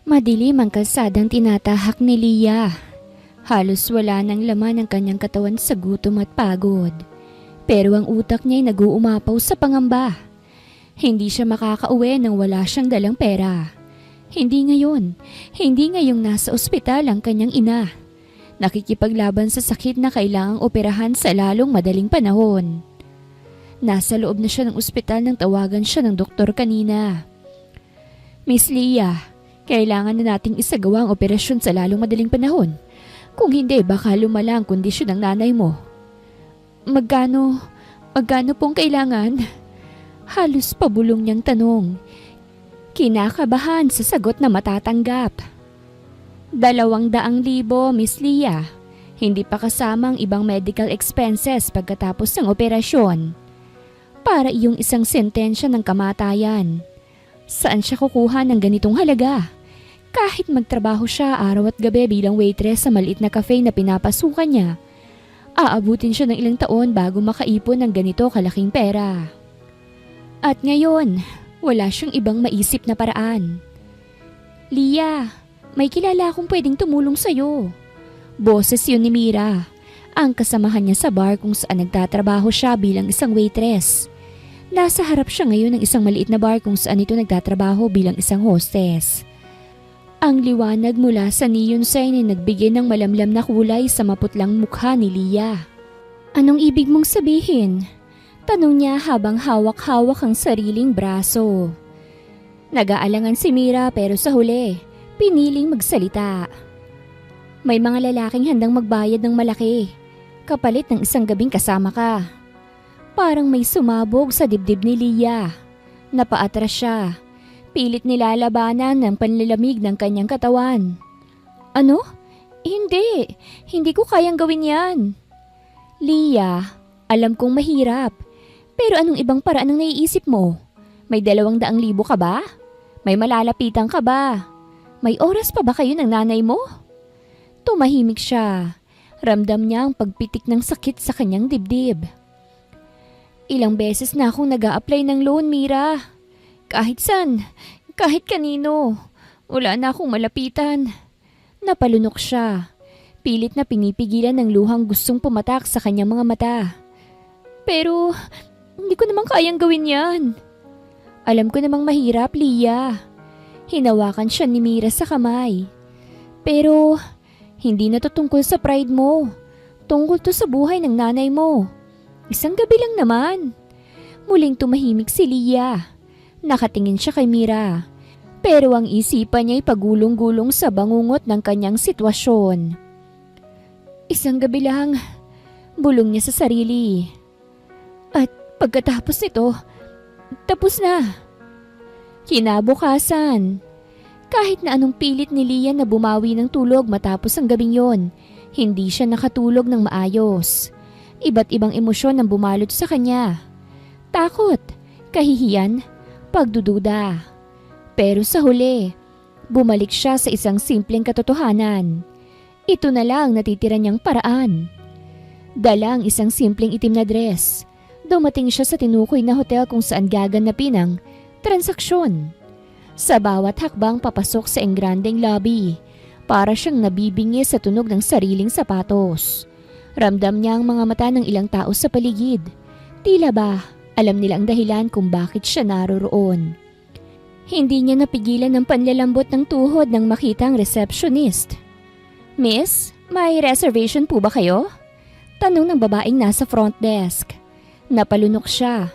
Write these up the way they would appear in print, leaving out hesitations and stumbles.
Madilim ang kalsadang tinatahak ni Lia. Halos wala ng laman ang kanyang katawan sa gutom at pagod. Pero ang utak niya ay nag-uumapaw sa pangamba. Hindi siya makakauwi nang wala siyang dalang pera. Hindi ngayong nasa ospital ang kanyang ina. Nakikipaglaban sa sakit na kailangang operahan sa lalong madaling panahon. Nasa loob na siya ng ospital nang tawagan siya ng doktor kanina. Miss Lia, kailangan na nating isagawa ang operasyon sa lalong madaling panahon. Kung hindi, baka lumala ang kondisyon ng nanay mo. Magkano pong kailangan? Halos pabulong niyang tanong. Kinakabahan sa sagot na matatanggap. 200,000, Miss Lia. Hindi pa kasamang ibang medical expenses pagkatapos ng operasyon. Para iyong isang sentensya ng kamatayan. Saan siya kukuha ng ganitong halaga? Kahit magtrabaho siya araw at gabi bilang waitress sa maliit na cafe na pinapasukan niya, aabutin siya ng ilang taon bago makaipon ng ganito kalaking pera. At ngayon, wala siyang ibang maisip na paraan. Lia, may kilala akong pwedeng tumulong sa'yo. Boses yun ni Mira, ang kasamahan niya sa bar kung saan nagtatrabaho siya bilang isang waitress. Nasa harap siya ngayon ng isang maliit na bar kung saan ito nagtatrabaho bilang isang hostess. Ang liwanag mula sa neon sign ay nagbigay ng malamlam na kulay sa maputlang mukha ni Lia. Anong ibig mong sabihin? Tanong niya habang hawak-hawak ang sariling braso. Nag-aalangan si Mira pero sa huli, piniling magsalita. May mga lalaking handang magbayad ng malaki, kapalit ng isang gabing kasama ka. Parang may sumabog sa dibdib ni Lia. Napaatras siya. Pilit nilalabanan ng panlalamig ng kanyang katawan. Ano? Hindi. Hindi ko kayang gawin yan. Lia, alam kong mahirap. Pero anong ibang paraan ang naiisip mo? May 200,000 ka ba? May malalapitan ka ba? May oras pa ba kayo ng nanay mo? Tumahimik siya. Ramdam niya ang pagpitik ng sakit sa kanyang dibdib. Ilang beses na akong nag-a-apply ng loan, Mira. Kahit saan, kahit kanino. Wala na akong malapitan. Napalunok siya. Pilit na pinipigilan ng luhang gustong pumatak sa kanyang mga mata. Pero, hindi ko namang kayang gawin yan. Alam ko namang mahirap, Lia. Hinawakan siya ni Mira sa kamay. Pero, hindi na to tungkol sa pride mo. Tungkol to sa buhay ng nanay mo. Isang gabi lang naman. Muling tumahimik si Lia. Nakatingin siya kay Mira. Pero ang isipan niya ay pagulong-gulong sa bangungot ng kanyang sitwasyon. Isang gabi lang, bulong niya sa sarili. At pagkatapos nito, tapos na. Kinabukasan, kahit na anong pilit ni Lia na bumawi ng tulog matapos ang gabing yon, hindi siya nakatulog ng maayos. Iba't ibang emosyon ang bumalot sa kanya. Takot, kahihiyan, pagdududa. Pero sa huli, bumalik siya sa isang simpleng katotohanan. Ito na lang natitira niyang paraan. Dala ang isang simpleng itim na dress. Dumating siya sa tinukoy na hotel kung saan gaganapin ang transaksyon. Sa bawat hakbang papasok sa engrandeng lobby, para siyang nabibingi sa tunog ng sariling sapatos. Ramdam niya ang mga mata ng ilang tao sa paligid. Tila ba alam nila ang dahilan kung bakit siya naroroon. Hindi niya napigilan ng panlalambot ng tuhod nang makita ang receptionist. Miss, may reservation po ba kayo? Tanong ng babaeng nasa front desk. Napalunok siya.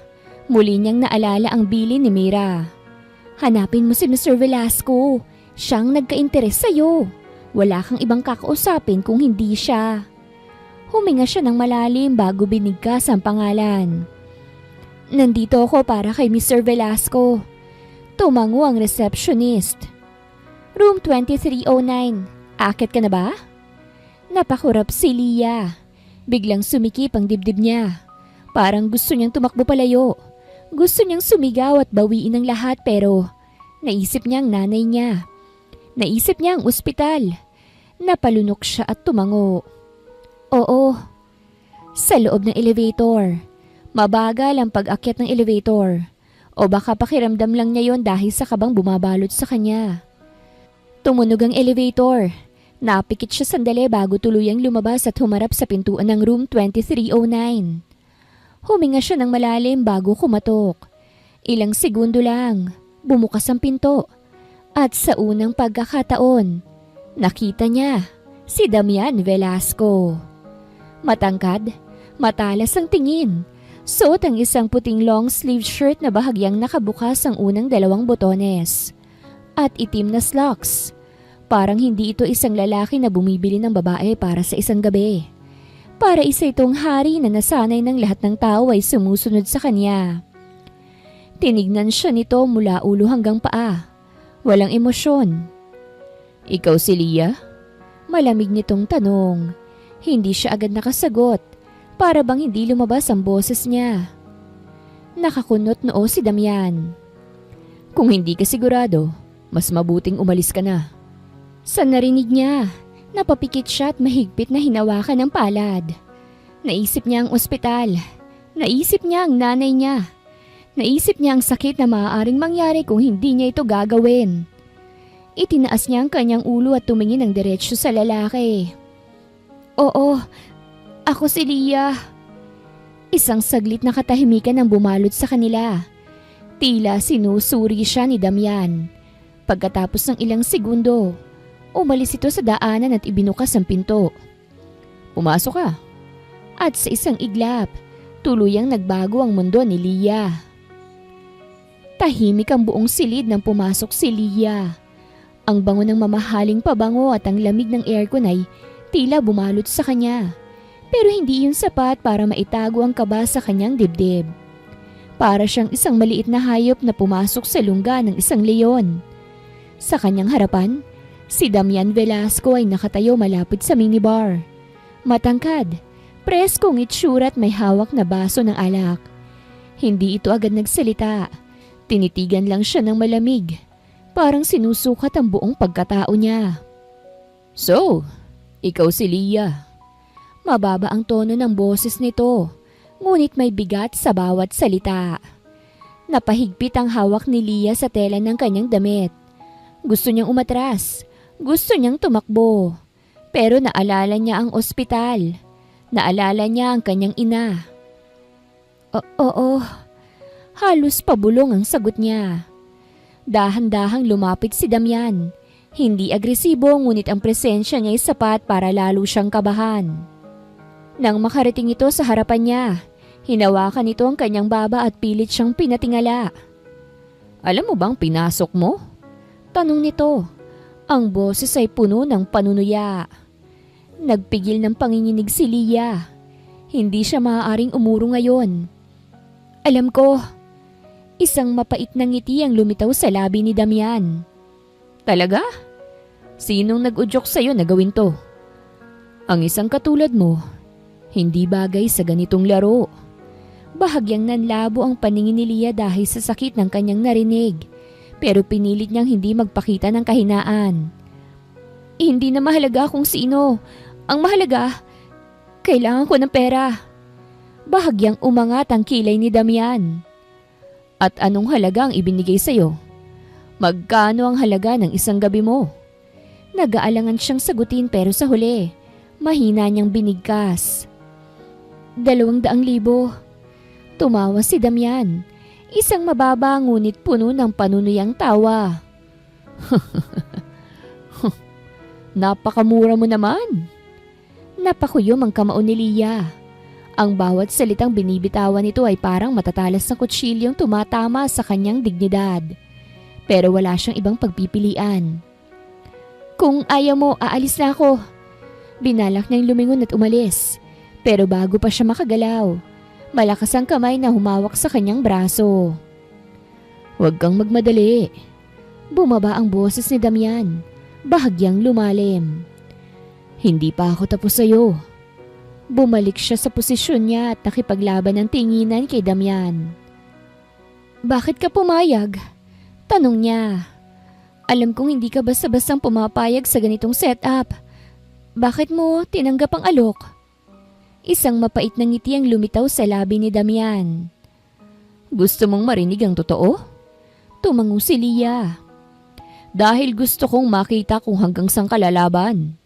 Muli niyang naalala ang bilin ni Mira. Hanapin mo si Mr. Velasco. Siyang nagka-interes sa'yo. Wala kang ibang kakausapin kung hindi siya. Huminga siya ng malalim bago binigkas ang pangalan. Nandito ako para kay Mr. Velasco. Tumango ang receptionist. Room 2309. Akit ka na ba? Napakurap si Lia. Biglang sumikip ang dibdib niya. Parang gusto niyang tumakbo palayo. Gusto niyang sumigaw at bawiin ang lahat pero naisip niya ang nanay niya. Naisip niya ang ospital. Napalunok siya at tumango. Oo. Sa loob ng elevator. Mabagal ang pag-akyat ng elevator. O baka pakiramdam lang niya yon dahil sa kabang bumabalot sa kanya. Tumunog ang elevator. Napikit siya sandali bago tuluyang lumabas at humarap sa pintuan ng room 2309. Huminga siya ng malalim bago kumatok. Ilang segundo lang, bumukas ang pinto. At sa unang pagkakataon, nakita niya si Damian Velasco. Matangkad, matalas ang tingin. Suot ang isang puting long sleeve shirt na bahagyang nakabukas ang unang 2 botones. At itim na slacks. Parang hindi ito isang lalaki na bumibili ng babae para sa isang gabi. Para isa itong hari na nasanay ng lahat ng tao ay sumusunod sa kanya. Tinignan siya nito mula ulo hanggang paa. Walang emosyon. Ikaw si Leah? Malamig nitong tanong. Hindi siya agad nakasagot. Para bang hindi lumabas ang boses niya. Nakakunot noo si Damian. Kung hindi ka sigurado, mas mabuting umalis ka na. Sa narinig niya, napapikit siya at mahigpit na hinawakan ng palad. Naisip niya ang ospital. Naisip niya ang nanay niya. Naisip niya ang sakit na maaaring mangyari kung hindi niya ito gagawin. Itinaas niya ang kanyang ulo at tumingin ng diretsyo sa lalaki. Oo, ako si Leah. Isang saglit na katahimikan ang bumalot sa kanila. Tila sinusuri siya ni Damian. Pagkatapos ng ilang segundo, umalis ito sa daanan at ibinukas ang pinto. Pumasok ka. At sa isang iglap, tuluyang nagbago ang mundo ni Leah. Tahimik ang buong silid nang pumasok si Leah. Ang bango ng mamahaling pabango at ang lamig ng aircon ay tila bumalot sa kanya. Pero hindi yun sapat para maitago ang kaba sa kanyang dibdib. Para siyang isang maliit na hayop na pumasok sa lungga ng isang leon. Sa kanyang harapan, si Damian Velasco ay nakatayo malapit sa minibar. Matangkad, preskong itsura at may hawak na baso ng alak. Hindi ito agad nagsalita. Tinitigan lang siya ng malamig. Parang sinusukat ang buong pagkatao niya. So, ikaw si Leah. Mababa ang tono ng boses nito, ngunit may bigat sa bawat salita. Napahigpit ang hawak ni Leah sa tela ng kanyang damit. Gusto niyang umatras, gusto niyang tumakbo. Pero naalala niya ang ospital, naalala niya ang kanyang ina. Oo, halos pabulong ang sagot niya. Dahan-dahang lumapit si Damian. Hindi agresibo ngunit ang presensya niya ay sapat para lalo siyang kabahan. Nang makarating ito sa harapan niya, hinawakan nito ang kanyang baba at pilit siyang pinatingala. Alam mo bang pinasok mo? Tanong nito. Ang boses ay puno ng panunuya. Nagpigil ng panginginig si Leah. Hindi siya maaaring umuro ngayon. Alam ko. Isang mapait na ngiti ang lumitaw sa labi ni Damian. Talaga? Sinong nag-udyok sa'yo na gawin to? Ang isang katulad mo, hindi bagay sa ganitong laro. Bahagyang nanlabo ang paningin ni Leah dahil sa sakit ng kanyang narinig, pero pinilit niyang hindi magpakita ng kahinaan. Hindi na mahalaga kung sino. Ang mahalaga, kailangan ko ng pera. Bahagyang umangat ang kilay ni Damian. At anong halaga ang ibinigay sa'yo? Magkano ang halaga ng isang gabi mo? Nag-aalangan siyang sagutin pero sa huli, mahina niyang binigkas. 200,000. Tumawa si Damian. Isang mababa ngunit puno ng panunuyang tawa. Napakamura mo naman. Napakuyom ang kamao ni Leah. Ang bawat salitang binibitawan nito ay parang matatalas na kutsilyong tumatama sa kanyang dignidad. Pero wala siyang ibang pagpipilian. Kung ayaw mo, aalis na ako. Binalak niyang lumingon at umalis. Pero bago pa siya makagalaw, malakas ang kamay na humawak sa kanyang braso. Huwag kang magmadali. Bumaba ang boses ni Damian, bahagyang lumalim. Hindi pa ako tapos sa'yo. Bumalik siya sa posisyon niya at nakipaglaban ng tinginan kay Damian. Bakit ka pumayag? Tanong niya. Alam kong hindi ka basta-bastang pumapayag sa ganitong setup. Bakit mo tinanggap ang alok? Isang mapait na ngiti ang lumitaw sa labi ni Damian. Gusto mong marinig ang totoo? Tumango si Lia. Dahil gusto kong makita kung hanggang saan ka lalaban.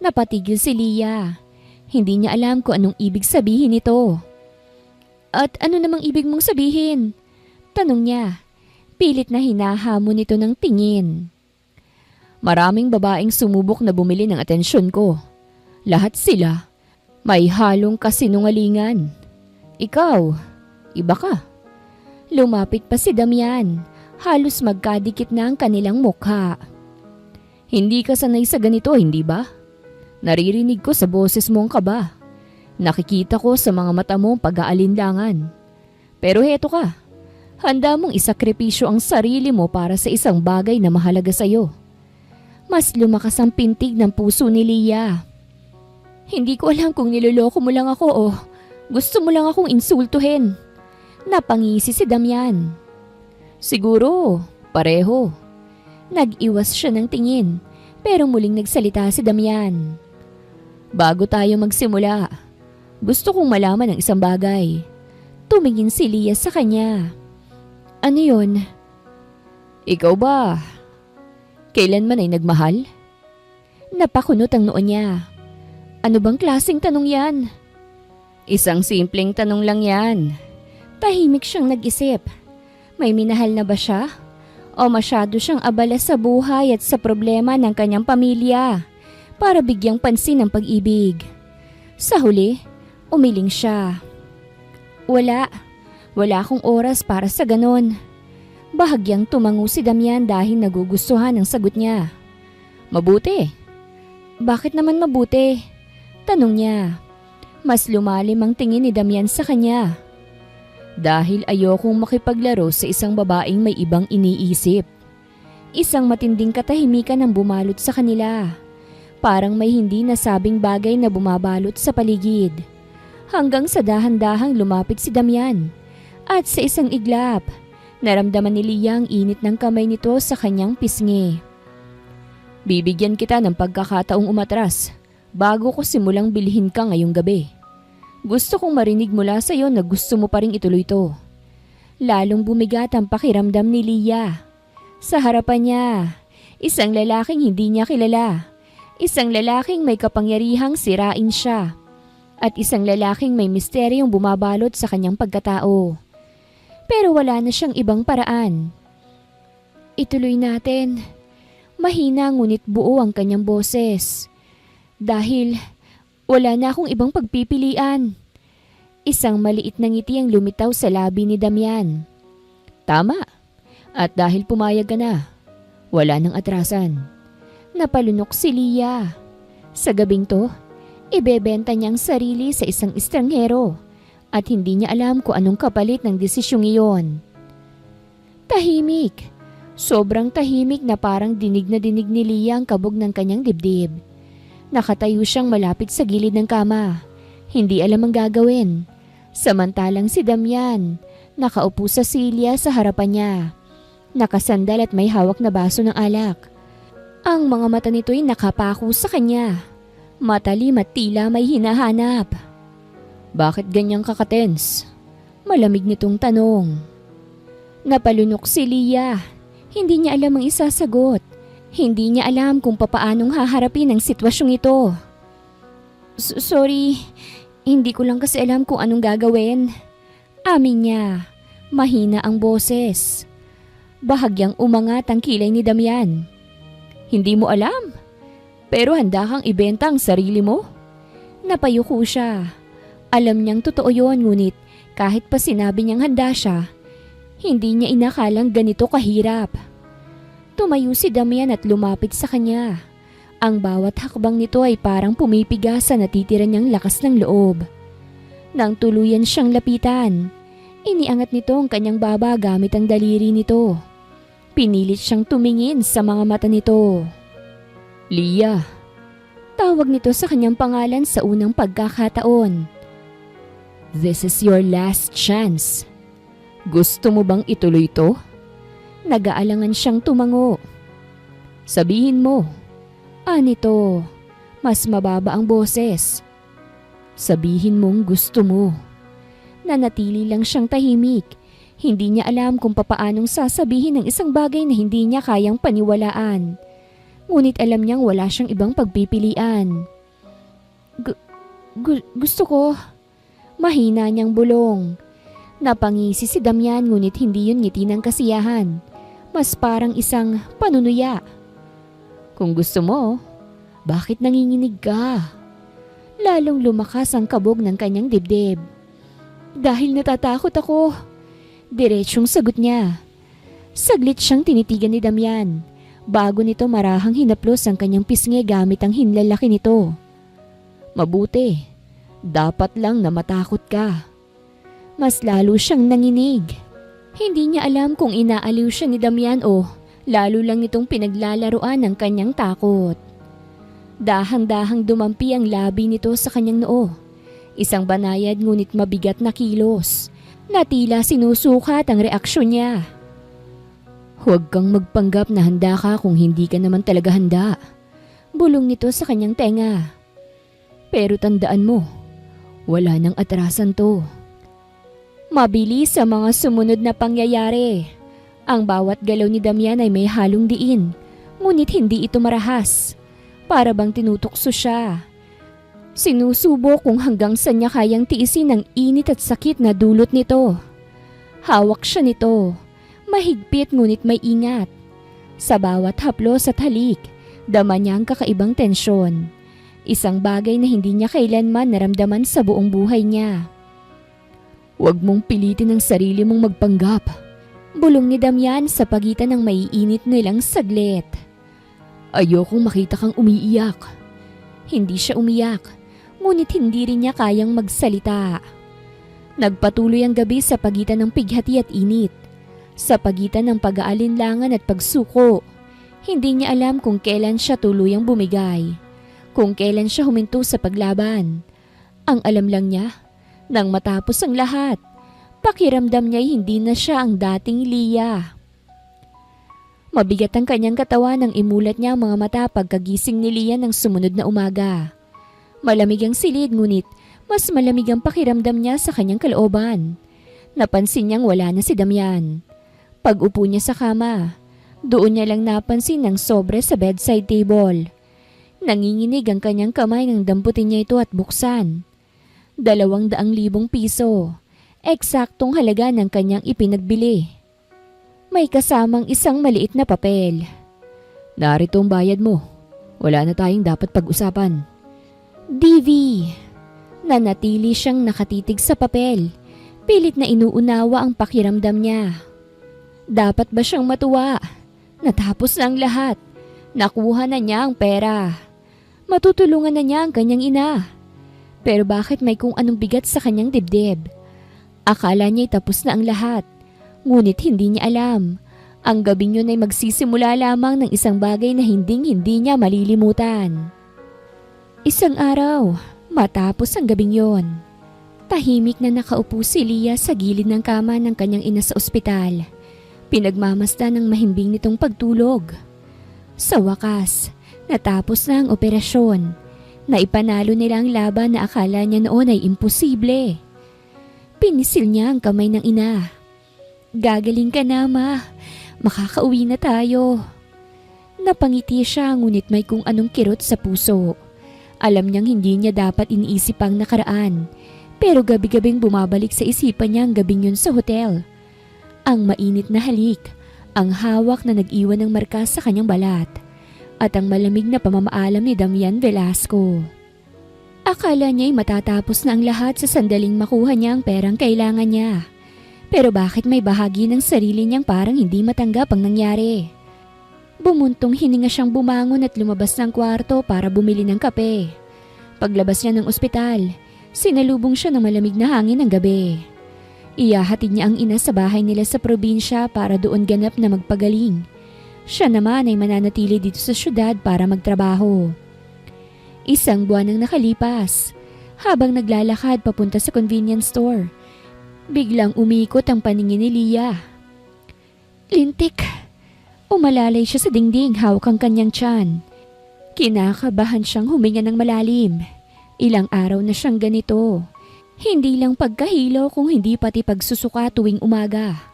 Napatigil si Lia. Hindi niya alam kung anong ibig sabihin nito. At ano namang ibig mong sabihin? Tanong niya. Pilit na hinahamon nito ng tingin. Maraming babaeng sumubok na bumili ng atensyon ko. Lahat sila may halong kasinungalingan. Ikaw, iba ka. Lumapit pa si Damian. Halos magkadikit na ang kanilang mukha. Hindi ka sanay sa ganito, hindi ba? Naririnig ko sa boses mo ang kaba. Nakikita ko sa mga mata mo ang pag-aalinlangan. Pero heto ka. Handa mong isakripisyo ang sarili mo para sa isang bagay na mahalaga sa'yo. Mas lumakas ang pintig ng puso ni Lia. Hindi ko alam kung niloloko mo lang ako o gusto mo lang akong insultuhin. Napangisi si Damian. Siguro, pareho. Nag-iwas siya ng tingin pero muling nagsalita si Damian. Bago tayo magsimula, gusto kong malaman ng isang bagay. Tumingin si Lia sa kanya. Ano yun? Ikaw ba? Kailanman ay nagmahal? Napakunot ang noo niya. Ano bang klaseng tanong yan? Isang simpleng tanong lang yan. Tahimik siyang nag-isip. May minahal na ba siya? O masyado siyang abala sa buhay at sa problema ng kanyang pamilya para bigyang pansin ang pag-ibig? Sa huli, umiling siya. Wala akong oras para sa ganon. Bahagyang tumango si Damian dahil nagugustuhan ang sagot niya. Mabuti. Bakit naman mabuti? Tanong niya. Mas lumalim ang tingin ni Damian sa kanya. Dahil ayokong makipaglaro sa isang babaeng may ibang iniisip. Isang matinding katahimikan ang bumalot sa kanila. Parang may hindi nasabing bagay na bumabalot sa paligid. Hanggang sa dahan-dahang lumapit si Damian. At sa isang iglap, naramdaman ni Lia ang init ng kamay nito sa kanyang pisngi. Bibigyan kita ng pagkakataong umatras bago ko simulang bilhin ka ngayong gabi. Gusto kong marinig mula sa iyo na gusto mo pa ring ituloy ito. Lalong bumigat ang pakiramdam ni Lia. Sa harapan niya, isang lalaking hindi niya kilala. Isang lalaking may kapangyarihang sirain siya. At isang lalaking may misteryong bumabalot sa kanyang pagkatao. Pero wala na siyang ibang paraan. Ituloy natin. Mahina ngunit buo ang kanyang boses. Dahil wala na akong ibang pagpipilian. Isang maliit na ngiti ang lumitaw sa labi ni Damian. Tama. At dahil pumayag ka na, wala nang atrasan. Napalunok si Lia. Sa gabing to, ibebenta niyang sarili sa isang estranghero. At hindi niya alam kung anong kapalit ng desisyong iyon. Tahimik. Sobrang tahimik na parang dinig na dinig ni Lia ang kabog ng kanyang dibdib. Nakatayo siyang malapit sa gilid ng kama. Hindi alam ang gagawin. Samantalang si Damian, nakaupo sa silya sa harapan niya. Nakasandal at may hawak na baso ng alak. Ang mga mata nito'y nakapako sa kanya. Matalim at tila may hinahanap. Bakit ganyang kakatens? Malamig nitong tanong. Napalunok si Lia. Hindi niya alam ang isasagot. Hindi niya alam kung papaanong haharapin ang sitwasyong ito. Sorry, hindi ko lang kasi alam kung anong gagawin. Amin niya, mahina ang boses. Bahagyang umangat ang kilay ni Damian. Hindi mo alam? Pero handa kang ibenta ang sarili mo? Napayuko siya. Alam niyang totoo yon, ngunit kahit pa sinabi niyang handa siya, hindi niya inakalang ganito kahirap. Tumayo si Damian at lumapit sa kanya. Ang bawat hakbang nito ay parang pumipigas sa natitira niyang lakas ng loob. Nang tuluyan siyang lapitan, iniangat nito ang kanyang baba gamit ang daliri nito. Pinilit siyang tumingin sa mga mata nito. Lia. Tawag nito sa kanyang pangalan sa unang pagkakataon. This is your last chance. Gusto mo bang ituloy ito? Nag-aalangan siyang tumango. Sabihin mo. Anito, mas mababa ang boses. Sabihin mong gusto mo. Nanatili lang siyang tahimik. Hindi niya alam kung papaanong sasabihin ng isang bagay na hindi niya kayang paniwalaan. Ngunit alam niyang wala siyang ibang pagpipilian. Gusto ko. Mahina niyang bulong. Napangisi si Damian ngunit hindi yun ngiti ng kasiyahan. Mas parang isang panunuya. Kung gusto mo, bakit nanginginig ka? Lalong lumakas ang kabog ng kanyang dibdib. Dahil natatakot ako. Diretsyong sagot niya. Saglit siyang tinitigan ni Damian. Bago nito marahang hinaplos ang kanyang pisngi gamit ang hinlalaki nito. Mabuti. Dapat lang na matakot ka. Mas lalo siyang nanginig. Hindi niya alam kung inaaliw siya ni Damian o lalo lang nitong pinaglalaruan ng kanyang takot. Dahang-dahang dumampi ang labi nito sa kanyang noo. Isang banayad ngunit mabigat na kilos na tila sinusukat ang reaksyon niya. Huwag kang magpanggap na handa ka kung hindi ka naman talaga handa. Bulong nito sa kanyang tenga. Pero tandaan mo, wala nang atrasan to. Mabilis sa mga sumunod na pangyayari. Ang bawat galaw ni Damian ay may halong diin, ngunit hindi ito marahas. Para bang tinutokso siya. Sinusubo kung hanggang saan niya kayang tiisin ang init at sakit na dulot nito. Hawak siya nito, mahigpit ngunit may ingat. Sa bawat haplos at halik, dama niya ang kakaibang tensyon. Isang bagay na hindi niya kailanman naramdaman sa buong buhay niya. Huwag mong pilitin ang sarili mong magpanggap. Bulong ni Damian sa pagitan ng maiinit nilang saglit. Ayokong makita kang umiiyak. Hindi siya umiyak, ngunit hindi rin niya kayang magsalita. Nagpatuloy ang gabi sa pagitan ng pighati at init. Sa pagitan ng pag-aalinlangan at pagsuko. Hindi niya alam kung kailan siya tuluyang bumigay. Kung kailan siya huminto sa paglaban. Ang alam lang niya, nang matapos ang lahat, pakiramdam niya hindi na siya ang dating Leah. Mabigat ang kanyang katawan nang imulat niya ang mga mata pagkagising ni Leah ng sumunod na umaga. Malamig ang silid ngunit mas malamig ang pakiramdam niya sa kanyang kalooban. Napansin niyang wala na si Damian. Pag-upo niya sa kama, doon niya lang napansin ng sobre sa bedside table. Nanginginig ang kanyang kamay nang damputin niya ito at buksan. 200,000 piso, eksaktong halaga ng kanyang ipinagbili. May kasamang isang maliit na papel. Narito ang bayad mo. Wala na tayong dapat pag-usapan. DV. Nanatili siyang nakatitig sa papel. Pilit na inuunawa ang pakiramdam niya. Dapat ba siyang matuwa? Natapos na ang lahat. Nakuha na niya ang pera. Matutulungan na niya ang kanyang ina. Pero bakit may kung anong bigat sa kanyang dibdib? Akala niya'y tapos na ang lahat. Ngunit hindi niya alam. Ang gabing yun ay magsisimula lamang ng isang bagay na hindi niya malilimutan. Isang araw, matapos ang gabing yon, tahimik na nakaupo si Leah sa gilid ng kama ng kanyang ina sa ospital. Pinagmamasdan ng mahimbing nitong pagtulog. Sa wakas, natapos na ang operasyon. Naipanalo nila ang laban na akala niya noon ay imposible. Pinisil niya ang kamay ng ina. Gagaling ka na, ma. Makakauwi na tayo. Napangiti siya ngunit may kung anong kirot sa puso. Alam niyang hindi niya dapat iniisip ang nakaraan. Pero gabi-gabing bumabalik sa isipan niya ang gabing yun sa hotel. Ang mainit na halik, ang hawak na nag-iwan ng marka sa kanyang balat. At ang malamig na pamamaalam ni Damian Velasco. Akala niya'y matatapos na ang lahat sa sandaling makuha niya ang perang kailangan niya. Pero bakit may bahagi ng sarili niyang parang hindi matanggap ang nangyari? Bumuntong hininga siyang bumangon at lumabas ng kwarto para bumili ng kape. Paglabas niya ng ospital, sinalubong siya ng malamig na hangin ng gabi. Iyahatid niya ang ina sa bahay nila sa probinsya para doon ganap na magpagaling. Siya naman ay mananatili dito sa syudad para magtrabaho. Isang buwan ang nakalipas. Habang naglalakad papunta sa convenience store, biglang umikot ang paningin ni Leah. Lintik! Umalalay siya sa dingding, hawak ang kanyang tiyan. Kinakabahan siyang huminga ng malalim. Ilang araw na siyang ganito. Hindi lang pagkahilo kung hindi pati pagsusuka tuwing umaga.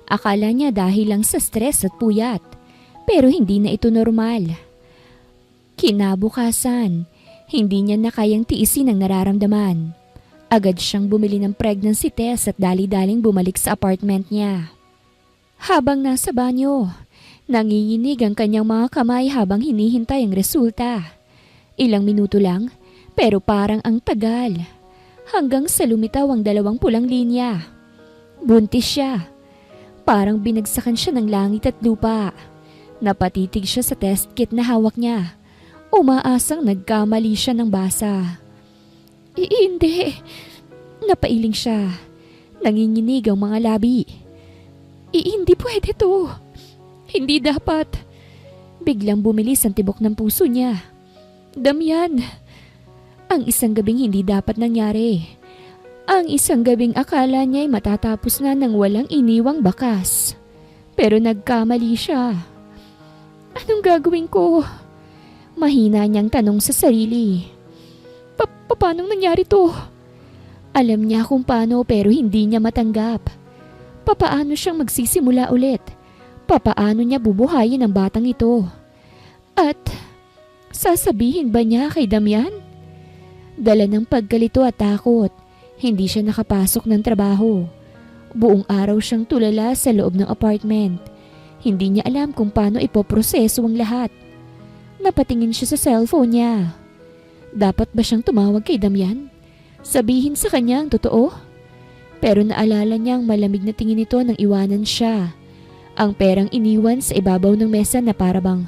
Akala niya dahil lang sa stress at puyat. Pero hindi na ito normal. Kinabukasan, hindi niya na kayang tiisin ang nararamdaman. Agad siyang bumili ng pregnancy test at dali-daling bumalik sa apartment niya. Habang nasa banyo, nanginginig ang kanyang mga kamay habang hinihintay ang resulta. Ilang minuto lang, pero parang ang tagal. Hanggang sa lumitaw ang 2 pulang linya. Buntis siya. Parang binagsakan siya ng langit at lupa. Napatitig siya sa test kit na hawak niya. Umaasang nagkamali siya ng basa. Hindi. Napailing siya. Nanginginig ang mga labi. Hindi pwede to. Hindi dapat. Biglang bumilis ang tibok ng puso niya. Damian. Ang isang gabing hindi dapat nangyari. Ang isang gabing akala niya'y matatapos na ng walang iniwang bakas. Pero nagkamali siya. Anong gagawin ko? Mahina niyang tanong sa sarili. Paanong nangyari to? Alam niya kung paano pero hindi niya matanggap. Papaano siyang magsisimula ulit? Papaano niya bubuhayin ang batang ito? At sasabihin ba niya kay Damian? Dala ng pagkalito at takot, hindi siya nakapasok ng trabaho. Buong araw siyang tulala sa loob ng apartment. Hindi niya alam kung paano ipoproseso ang lahat. Napatingin siya sa cellphone niya. Dapat ba siyang tumawag kay Damian? Sabihin sa kanya ang totoo? Pero naalala niyang malamig na tingin nito nang iwanan siya. Ang perang iniwan sa ibabaw ng mesa na parabang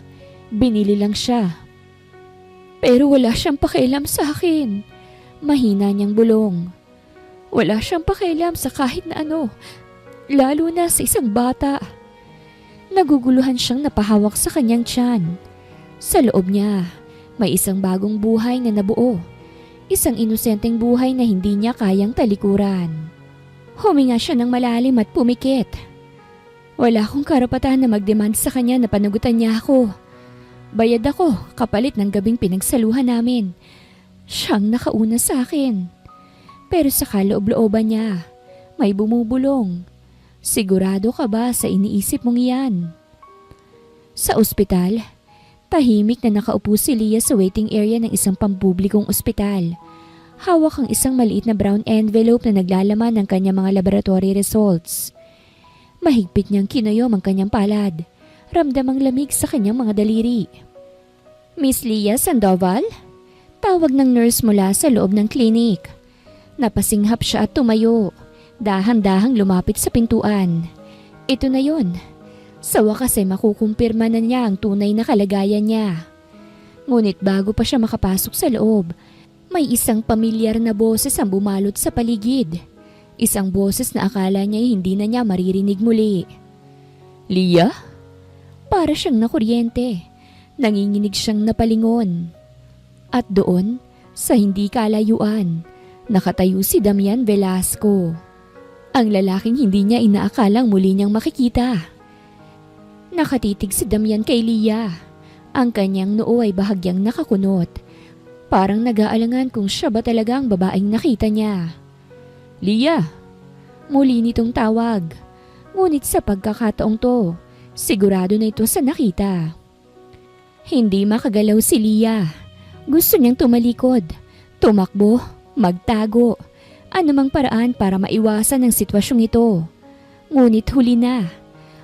binili lang siya. Pero wala siyang pakialam sa akin. Mahina niyang bulong. Wala siyang pakialam sa kahit na ano. Lalo na sa isang bata. Naguguluhan siyang napahawak sa kanyang tiyan. Sa loob niya, may isang bagong buhay na nabuo. Isang inosenteng buhay na hindi niya kayang talikuran. Huminga siya ng malalim at pumikit. Wala akong karapatan na magdemand sa kanya na panagutan niya ako. Bayad ako kapalit ng gabing pinagsaluhan namin. Siyang nakauna sa akin. Pero sa kaloob-looban niya, may bumubulong. Sigurado ka ba sa iniisip mong iyan? Sa ospital, tahimik na nakaupo si Leah sa waiting area ng isang pampublikong ospital. Hawak ang isang maliit na brown envelope na naglalaman ng kanyang mga laboratory results. Mahigpit niyang kinuyom ang kanyang palad. Ramdam ang lamig sa kanyang mga daliri. Miss Leah Sandoval? Tawag ng nurse mula sa loob ng klinik. Napasinghap siya at tumayo. Dahan-dahang lumapit sa pintuan. Ito na yon. Sa wakas ay makukumpirma na niya ang tunay na kalagayan niya. Ngunit bago pa siya makapasok sa loob, may isang pamilyar na boses ang bumalot sa paligid. Isang boses na akala niya hindi na niya maririnig muli. Leah? Para siyang nakuryente. Nanginginig siyang napalingon. At doon, sa hindi kalayuan, nakatayo si Damian Velasco. Ang lalaking hindi niya inaakalang muli niyang makikita. Nakatitig si Damian kay Leah. Ang kanyang noo ay bahagyang nakakunot. Parang nag-aalangan kung siya ba talaga ang babaeng nakita niya. Leah! Muli nitong tawag. Ngunit sa pagkakataong to, sigurado na ito sa nakita. Hindi makagalaw si Leah. Gusto niyang tumalikod, tumakbo, magtago. Anumang paraan para maiwasan ang sitwasyong ito. Ngunit huli na.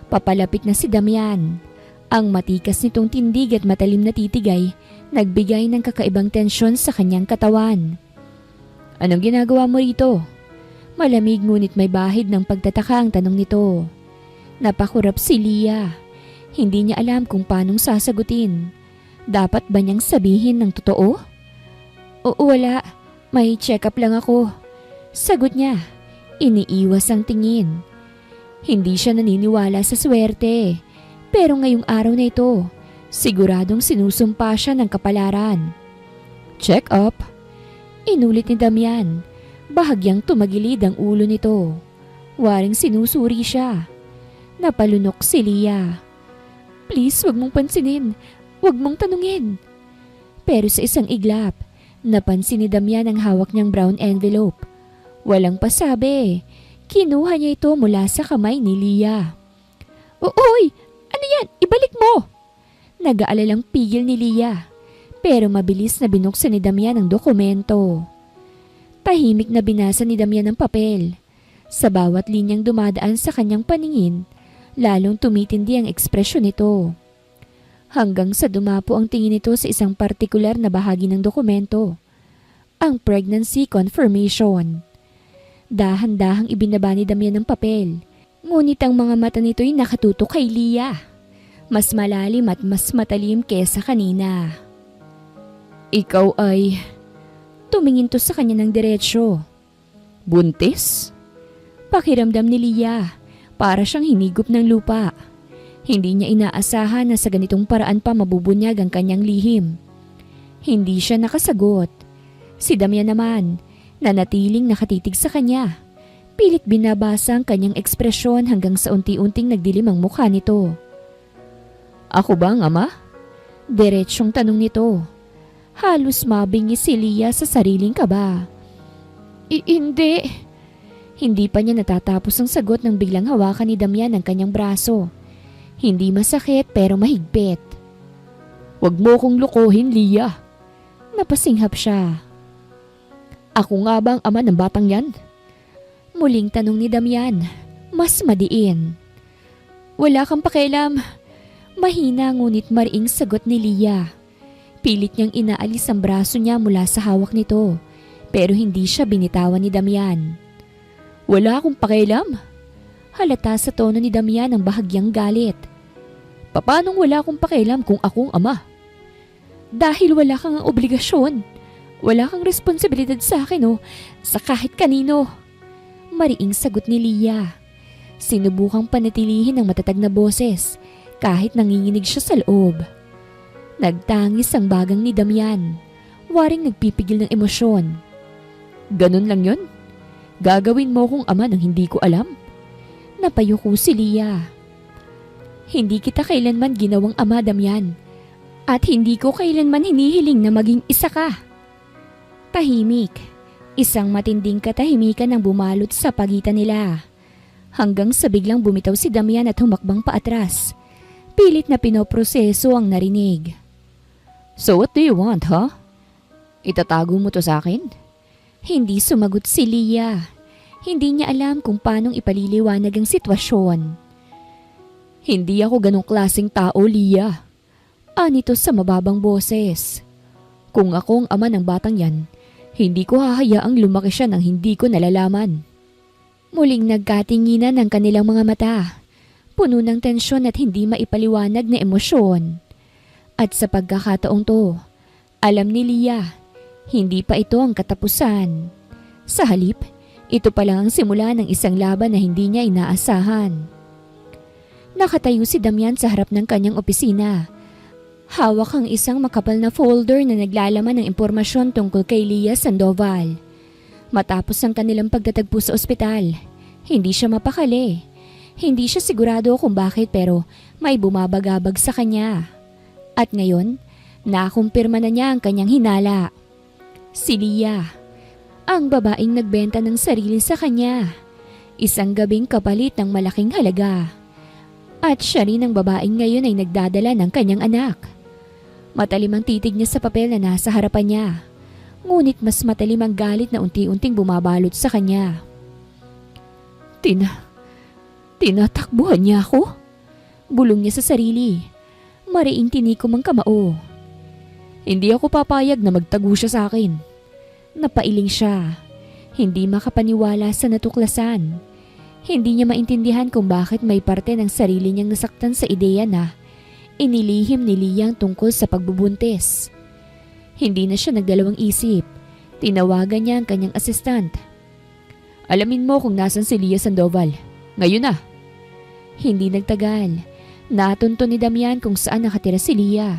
Papalapit na si Damian. Ang matikas nitong tindig at matalim na titigay nagbigay ng kakaibang tensyon sa kanyang katawan. Anong ginagawa mo rito? Malamig ngunit may bahid ng pagtataka ang tanong nito. Napakurap si Leah. Hindi niya alam kung paanong sasagutin. Dapat ba niyang sabihin ng totoo? O wala, may check-up lang ako. Sagot niya, iniiwas ang tingin. Hindi siya naniniwala sa swerte. Pero ngayong araw na ito, siguradong sinusumpa siya ng kapalaran. Check-up? Inulit ni Damian. Bahagyang tumagilid ang ulo nito. Waring sinusuri siya. Napalunok si Leah. Please, wag mong pansinin. Wag mong tanungin. Pero sa isang iglap, Napansin ni Damian ang hawak niyang brown envelope. Walang pasabi. Kinuha niya ito mula sa kamay ni Leah. Uy! Ano yan? Ibalik mo! Nag-aalalang pigil ni Leah. Pero mabilis na binuksan ni Damian ang dokumento. Tahimik na binasa ni Damian ang papel. Sa bawat linyang dumadaan sa kanyang paningin, lalong tumitindi ang ekspresyon nito. Hanggang sa dumapo ang tingin nito sa isang partikular na bahagi ng dokumento. Ang pregnancy confirmation. Dahan-dahang ibinaba ni Damian ang papel. Ngunit ang mga mata nito'y nakatutok kay Leah. Mas malalim at mas matalim kesa kanina. Ikaw ay... Tumingin to sa kanya ng diretsyo. Buntis? Pakiramdam ni Leah. Para siyang hinigop ng lupa. Hindi niya inaasahan na sa ganitong paraan pa mabubunyag ang kanyang lihim. Hindi siya nakasagot. Si Damian naman, nanatiling nakatitig sa kanya. Pilit binabasa ang kanyang ekspresyon hanggang sa unti-unting nagdilim ang mukha nito. Ako ba ang ama? Diretsyong tanong nito. Halos mabingi si Leah sa sariling kaba. Hindi. Hindi pa niya natatapos ang sagot nang biglang hawakan ni Damian ang kanyang braso. Hindi masakit pero mahigpit. Huwag mo kong lokohin, Leah. Napasinghap siya. Ako nga ba ang ama ng batang yan? Muling tanong ni Damian, mas madiin. Wala kang pakialam. Mahina ngunit mariing sagot ni Leah. Pilit niyang inaalis ang braso niya mula sa hawak nito, pero hindi siya binitawan ni Damian. Wala akong pakialam. Halata sa tono ni Damian ang bahagyang galit. Papanong wala akong pakialam kung akong ama? Dahil wala kang obligasyon. Wala kang responsibilidad sa akin o sa kahit kanino. Mariing sagot ni Leah. Sinubukang panatilihin ang matatag na boses kahit nanginginig siya sa loob. Nagtangis ang bagang ni Damian. Waring nagpipigil ng emosyon. Ganun lang yon? Gagawin mo kong ama nang hindi ko alam? Napayuko si Leah. Hindi kita kailanman ginawang ama, Damian. At hindi ko kailanman hinihiling na maging isa ka. Tahimik. Isang matinding katahimikan ang bumalot sa pagitan nila. Hanggang sa biglang bumitaw si Damian at humakbang paatras. Pilit na pinoproseso ang narinig. So what do you want, huh? Itatago mo to sa akin? Hindi sumagot si Leah. Hindi niya alam kung paanong ipaliliwanag ang sitwasyon. Hindi ako ganong klaseng tao, Leah. Anito sa mababang boses. Kung ako ang ama ng batang yan, hindi ko hahayaang lumaki siya nang hindi ko nalalaman. Muling nagkatinginan ang kanilang mga mata. Puno ng tensyon at hindi maipaliwanag na emosyon. At sa pagkakataong to, alam ni Leah, hindi pa ito ang katapusan. Sa halip, ito pa lang ang simula ng isang laban na hindi niya inaasahan. Nakatayo si Damian sa harap ng kanyang opisina. Hawak ang isang makapal na folder na naglalaman ng impormasyon tungkol kay Leah Sandoval. Matapos ang kanilang pagtatagpo sa ospital, hindi siya mapakali. Hindi siya sigurado kung bakit pero may bumabagabag sa kanya. At ngayon, nakumpirma na niya ang kanyang hinala. Si Leah, ang babaeng nagbenta ng sarili sa kanya. Isang gabing kapalit ng malaking halaga. At siya rin ang babaeng ngayon ay nagdadala ng kanyang anak. Matalim ang titig niya sa papel na nasa harapan niya. Ngunit mas matalim ang galit na unti-unting bumabalot sa kanya. Tinatakbuhan niya ako? Bulong niya sa sarili. Mariing tinikom ang kamao. Hindi ako papayag na magtago siya sa akin. Napailing siya. Hindi makapaniwala sa natuklasan. Hindi niya maintindihan kung bakit may parte ng sarili niyang nasaktan sa ideya na inilihim ni Leah tungkol sa pagbubuntis. Hindi na siya nagdalawang isip. Tinawagan niya ang kanyang assistant. Alamin mo kung nasan si Leah Sandoval. Ngayon na. Hindi nagtagal. Natunto ni Damian kung saan nakatira si Leah.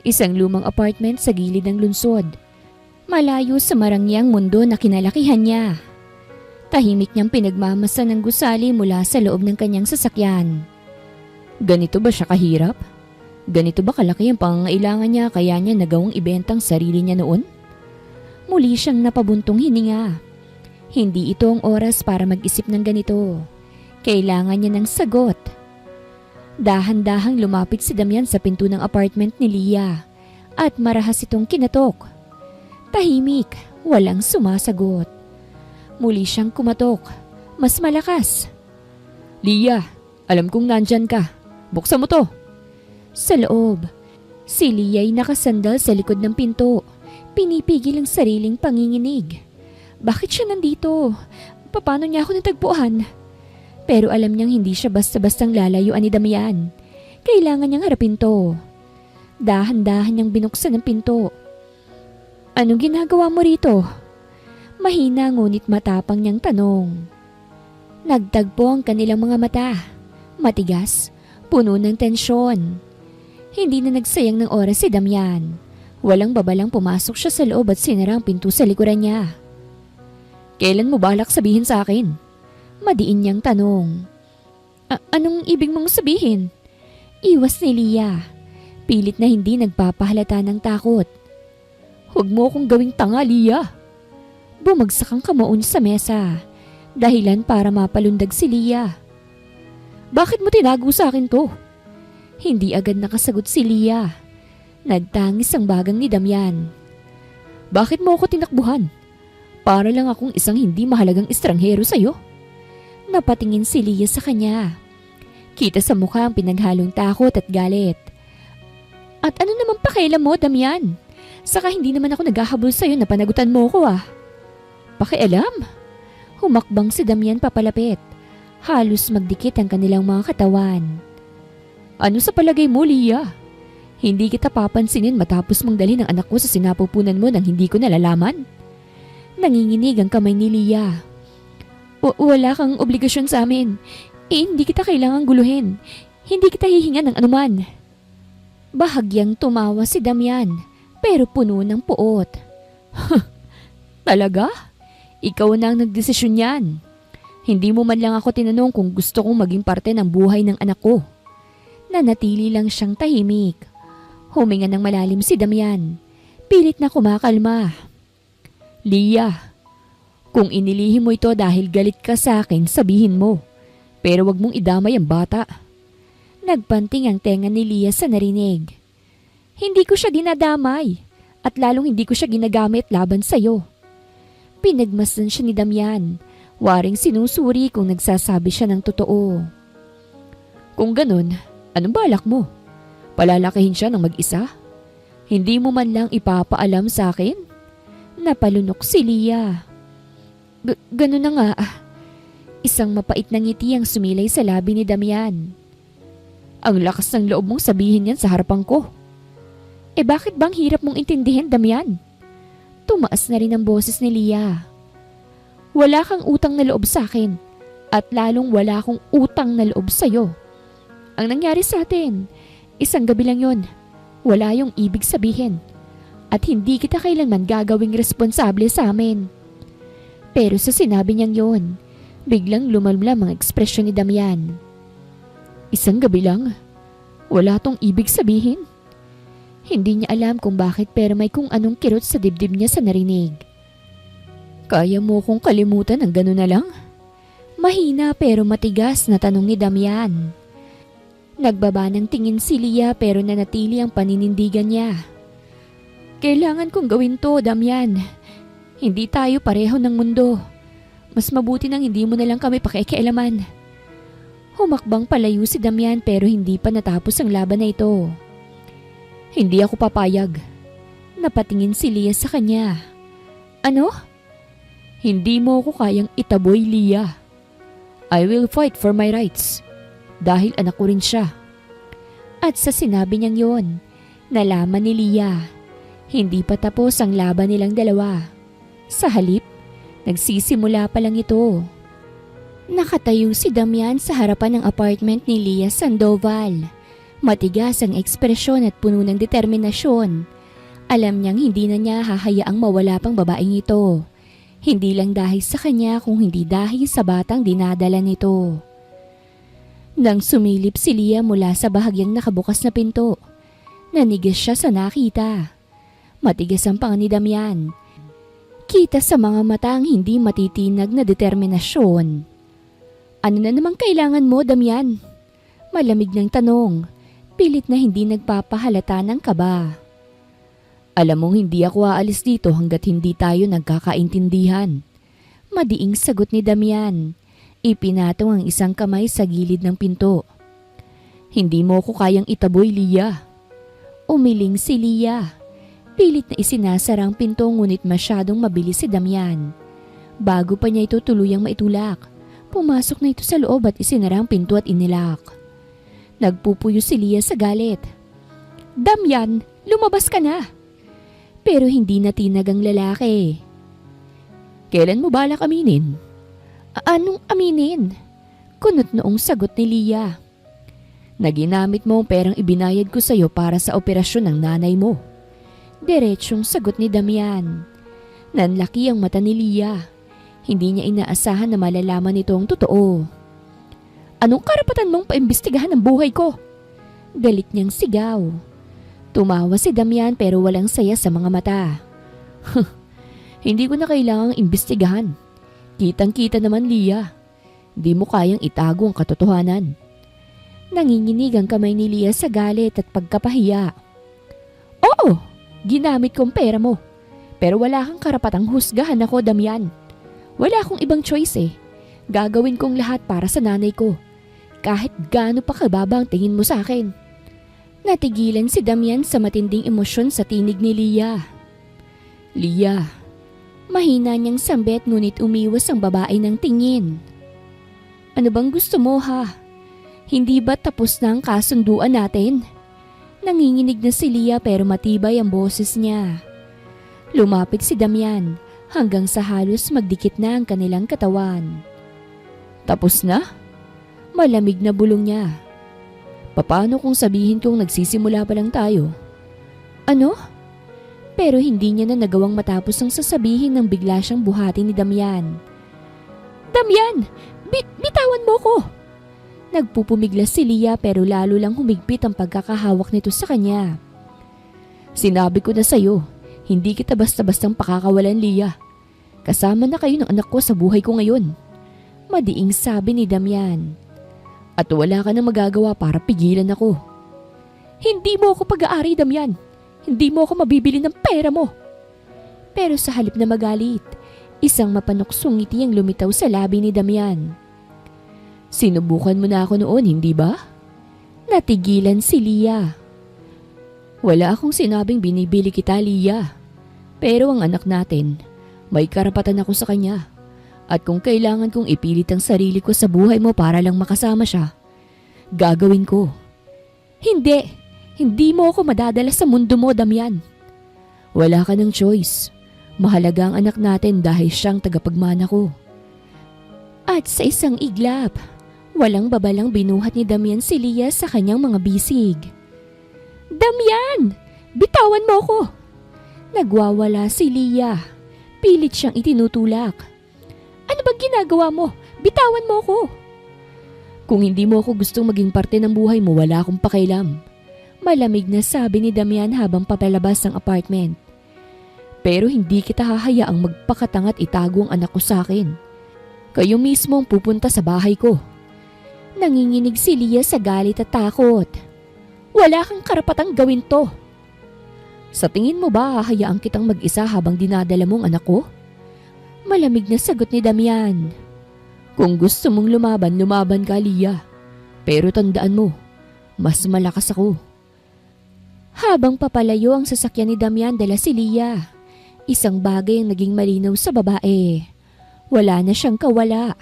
Isang lumang apartment sa gilid ng lungsod. Malayo sa marangyang mundo na kinalakihan niya. Tahimik niyang pinagmamasa ng gusali mula sa loob ng kanyang sasakyan. Ganito ba siya kahirap? Ganito ba kalaki ang pangangailangan niya kaya niya nagawang ibenta ang sarili niya noon? Muli siyang napabuntong hininga. Hindi ito ang oras para mag-isip ng ganito. Kailangan niya ng sagot. Dahan-dahang lumapit si Damian sa pinto ng apartment ni Leah at marahas itong kinatok. Tahimik, walang sumasagot. Muli siyang kumatok, mas malakas. Leah, alam kong nandyan ka. Buksan mo to. Sa loob, si Leah ay nakasandal sa likod ng pinto. Pinipigil ang sariling panginginig. Bakit siya nandito? Paano niya ako natagpuan? Pero alam niyang hindi siya basta-bastang lalayuan ni Damian. Kailangan niyang harapin to. Dahan-dahan niyang binuksan ang pinto. Anong ginagawa mo rito? Mahina ngunit matapang niyang tanong. Nagtagpo ang kanilang mga mata. Matigas, puno ng tensyon. Hindi na nagsayang ng oras si Damian. Walang babalang pumasok siya sa loob at sinara ang pinto sa likuran niya. Kailan mo balak sabihin sa akin? Madiin niyang tanong. Anong ibig mong sabihin? Iwas ni Leah. Pilit na hindi nagpapahalata ng takot. Huwag mo akong gawing tanga, Leah. Bumagsak ang kamao niya sa mesa. Dahilan para mapalundag si Leah. Bakit mo tinago sa akin to? Hindi agad nakasagot si Leah. Nagtangis ang bagang ni Damian. Bakit mo ako tinakbuhan? Para lang akong isang hindi mahalagang estranghero sa'yo. Napatingin si Leah sa kanya. Kita sa mukha ang pinaghalong takot at galit. At ano naman pakialam mo, Damian? Saka hindi naman ako naghahabol sa'yo na panagutan mo ko ah. Pakialam? Humakbang si Damian papalapit. Halos magdikit ang kanilang mga katawan. Ano sa palagay mo, Leah? Hindi kita papansinin matapos mong dalhin ang anak ko sa sinapupunan mo nang hindi ko nalalaman? Nanginginig ang kamay ni Leah. Wala kang obligasyon sa amin. Hindi kita kailangang guluhin. Hindi kita hihingan ng anuman. Bahagyang tumawa si Damian, pero puno ng puot. Talaga? Ikaw na ang nagdesisyon yan. Hindi mo man lang ako tinanong kung gusto kong maging parte ng buhay ng anak ko. Nanatili lang siyang tahimik. Huminga ng malalim si Damian. Pilit na kumakalma. Leah, kung inilihim mo ito dahil galit ka sa akin, sabihin mo. Pero wag mong idamay ang bata. Nagpanting ang tenga ni Leah sa narinig. Hindi ko siya dinadamay at lalong hindi ko siya ginagamit laban sa'yo. Pinagmasdan siya ni Damian. Waring sinusuri kung nagsasabi siya ng totoo. Kung ganun, anong balak mo? Palalakihin siya ng mag-isa? Hindi mo man lang ipapaalam sa akin? Napalunok si Leah. Ganun na nga. Isang mapait na ngiti ang sumilay sa labi ni Damian. Ang lakas ng loob mong sabihin yan sa harapan ko. Bakit bang hirap mong intindihin, Damian? Tumaas na rin ang boses ni Leah. Wala kang utang na loob sa akin at lalong wala akong utang na loob sa'yo. Ang nangyari sa atin, isang gabi lang yon. Wala yung ibig sabihin. At hindi kita kailanman gagawing responsable sa amin. Pero sa sinabi niyang yon, biglang lumalmlam ang ekspresyon ni Damian. Isang gabi lang? Wala tong ibig sabihin? Hindi niya alam kung bakit pero may kung anong kirot sa dibdib niya sa narinig. Kaya mo kong kalimutan ng gano'n na lang? Mahina pero matigas na tanong ni Damian. Nagbaba ng tingin si Leah pero nanatili ang paninindigan niya. Kailangan kong gawin to, Damian. Hindi tayo pareho ng mundo. Mas mabuti nang hindi mo na lang kami pakikialaman. Humakbang palayo si Damian pero hindi pa natapos ang laban na ito. Hindi ako papayag. Napatingin si Leah sa kanya. Ano? Hindi mo ako kayang itaboy, Leah. I will fight for my rights. Dahil anak ko rin siya. At sa sinabi niyang yon, nalaman ni Leah. Hindi pa tapos ang laban nilang dalawa. Sa halip, nagsisimula pa lang ito. Nakatayo si Damian sa harapan ng apartment ni Leah Sandoval. Matigas ang ekspresyon at puno ng determinasyon. Alam niyang hindi na niya hahayaang mawala pang babaeng ito. Hindi lang dahil sa kanya kung hindi dahil sa batang dinadala nito. Nang sumilip si Leah mula sa bahagyang nakabukas na pinto, nanigas siya sa nakita. Matigas ang panga ni Damian. Kita sa mga mata ang hindi matitinag na determinasyon. Ano na namang kailangan mo, Damian? Malamig ng tanong, pilit na hindi nagpapahalata ng kaba. Alam mong hindi ako aalis dito hanggat hindi tayo nagkakaintindihan. Madiing sagot ni Damian. Ipinatong ang isang kamay sa gilid ng pinto. Hindi mo ko kayang itaboy, Lia. Umiling si Lia. Pilit na isinasara ang pinto ngunit masyadong mabilis si Damian. Bago pa niya ito tuluyang maitulak, pumasok na ito sa loob at isinara ang pinto at inilak. Nagpupuyo si Lia sa galit. Damian, lumabas ka na! Pero hindi natinag ang lalaki. Kailan mo balak aminin? Anong aminin? Kunot noong sagot ni Lia. Na ginamit mo ang perang ibinayad ko sa iyo para sa operasyon ng nanay mo. Diretsyong sagot ni Damian. Nanlaki ang mata ni Lia. Hindi niya inaasahan na malalaman nito ang totoo. Anong karapatan mong paimbestigahan ang buhay ko? Galit niyang sigaw. Tumawa si Damian pero walang saya sa mga mata. Hindi ko na kailangang imbestigahan. Kitang-kita naman, Lia. Di mo kayang itago ang katotohanan. Nanginginig ang kamay ni Lia sa galit at pagkapahiya. Oo, ginamit kong pera mo. Pero wala kang karapatang husgahan ako, Damian. Wala akong ibang choice eh. Gagawin kong lahat para sa nanay ko. Kahit gaano pa kababa ang tingin mo sa akin. Natigilan si Damian sa matinding emosyon sa tinig ni Lia. Lia. Mahina niyang sambit ngunit umiwas ang babae ng tingin. Ano bang gusto mo ha? Hindi ba tapos na ang kasunduan natin? Nanginginig na si Lia pero matibay ang boses niya. Lumapit si Damian hanggang sa halos magdikit na ang kanilang katawan. Tapos na? Malamig na bulong niya. Paano kung sabihin kong nagsisimula pa lang tayo? Ano? Pero hindi niya na nagawang matapos ang sasabihin nang bigla siyang buhati ni Damian. Damian! Bitawan mo ko! Nagpupumiglas si Lia pero lalo lang humigpit ang pagkakahawak nito sa kanya. Sinabi ko na sa'yo, hindi kita basta-bastang pakakawalan, Lia. Kasama na kayo ng anak ko sa buhay ko ngayon. Madiing sabi ni Damian. At wala ka nang magagawa para pigilan ako. Hindi mo ako pag-aari, Damian. Hindi mo ako mabibili ng pera mo. Pero sa halip na magalit, isang mapanuksong ngiti ang lumitaw sa labi ni Damian. Sinubukan mo na ako noon, hindi ba? Natigilan si Lia. Wala akong sinabing binibili kita, Lia. Pero ang anak natin, may karapatan ako sa kanya. At kung kailangan kong ipilit ang sarili ko sa buhay mo para lang makasama siya, gagawin ko. Hindi! Hindi mo ako madadala sa mundo mo, Damian. Wala ka ng choice. Mahalaga ang anak natin dahil siyang tagapagmana ko. At sa isang iglap, walang babalang binuhat ni Damian si Lia sa kanyang mga bisig. Damian! Bitawan mo ko! Nagwawala si Lia. Pilit siyang itinutulak. Ano bang ginagawa mo? Bitawan mo ko! Kung hindi mo ako gustong maging parte ng buhay mo, wala akong pakialam. Malamig na sabi ni Damian habang papalabas ng apartment. Pero hindi kita hahayaang magpakatangat itago ang anak ko sa akin. Kayo mismo ang pupunta sa bahay ko. Nanginginig si Lia sa galit at takot. Wala kang karapatang gawin to. Sa tingin mo ba hahayaan kitang mag-isa habang dinadala mong anak ko? Malamig na sagot ni Damian. Kung gusto mong lumaban ka, Lia. Pero tandaan mo, mas malakas ako. Habang papalayo ang sasakyan ni Damian, dala si Lia. Isang bagay ang naging malinaw sa babae. Wala na siyang kawala.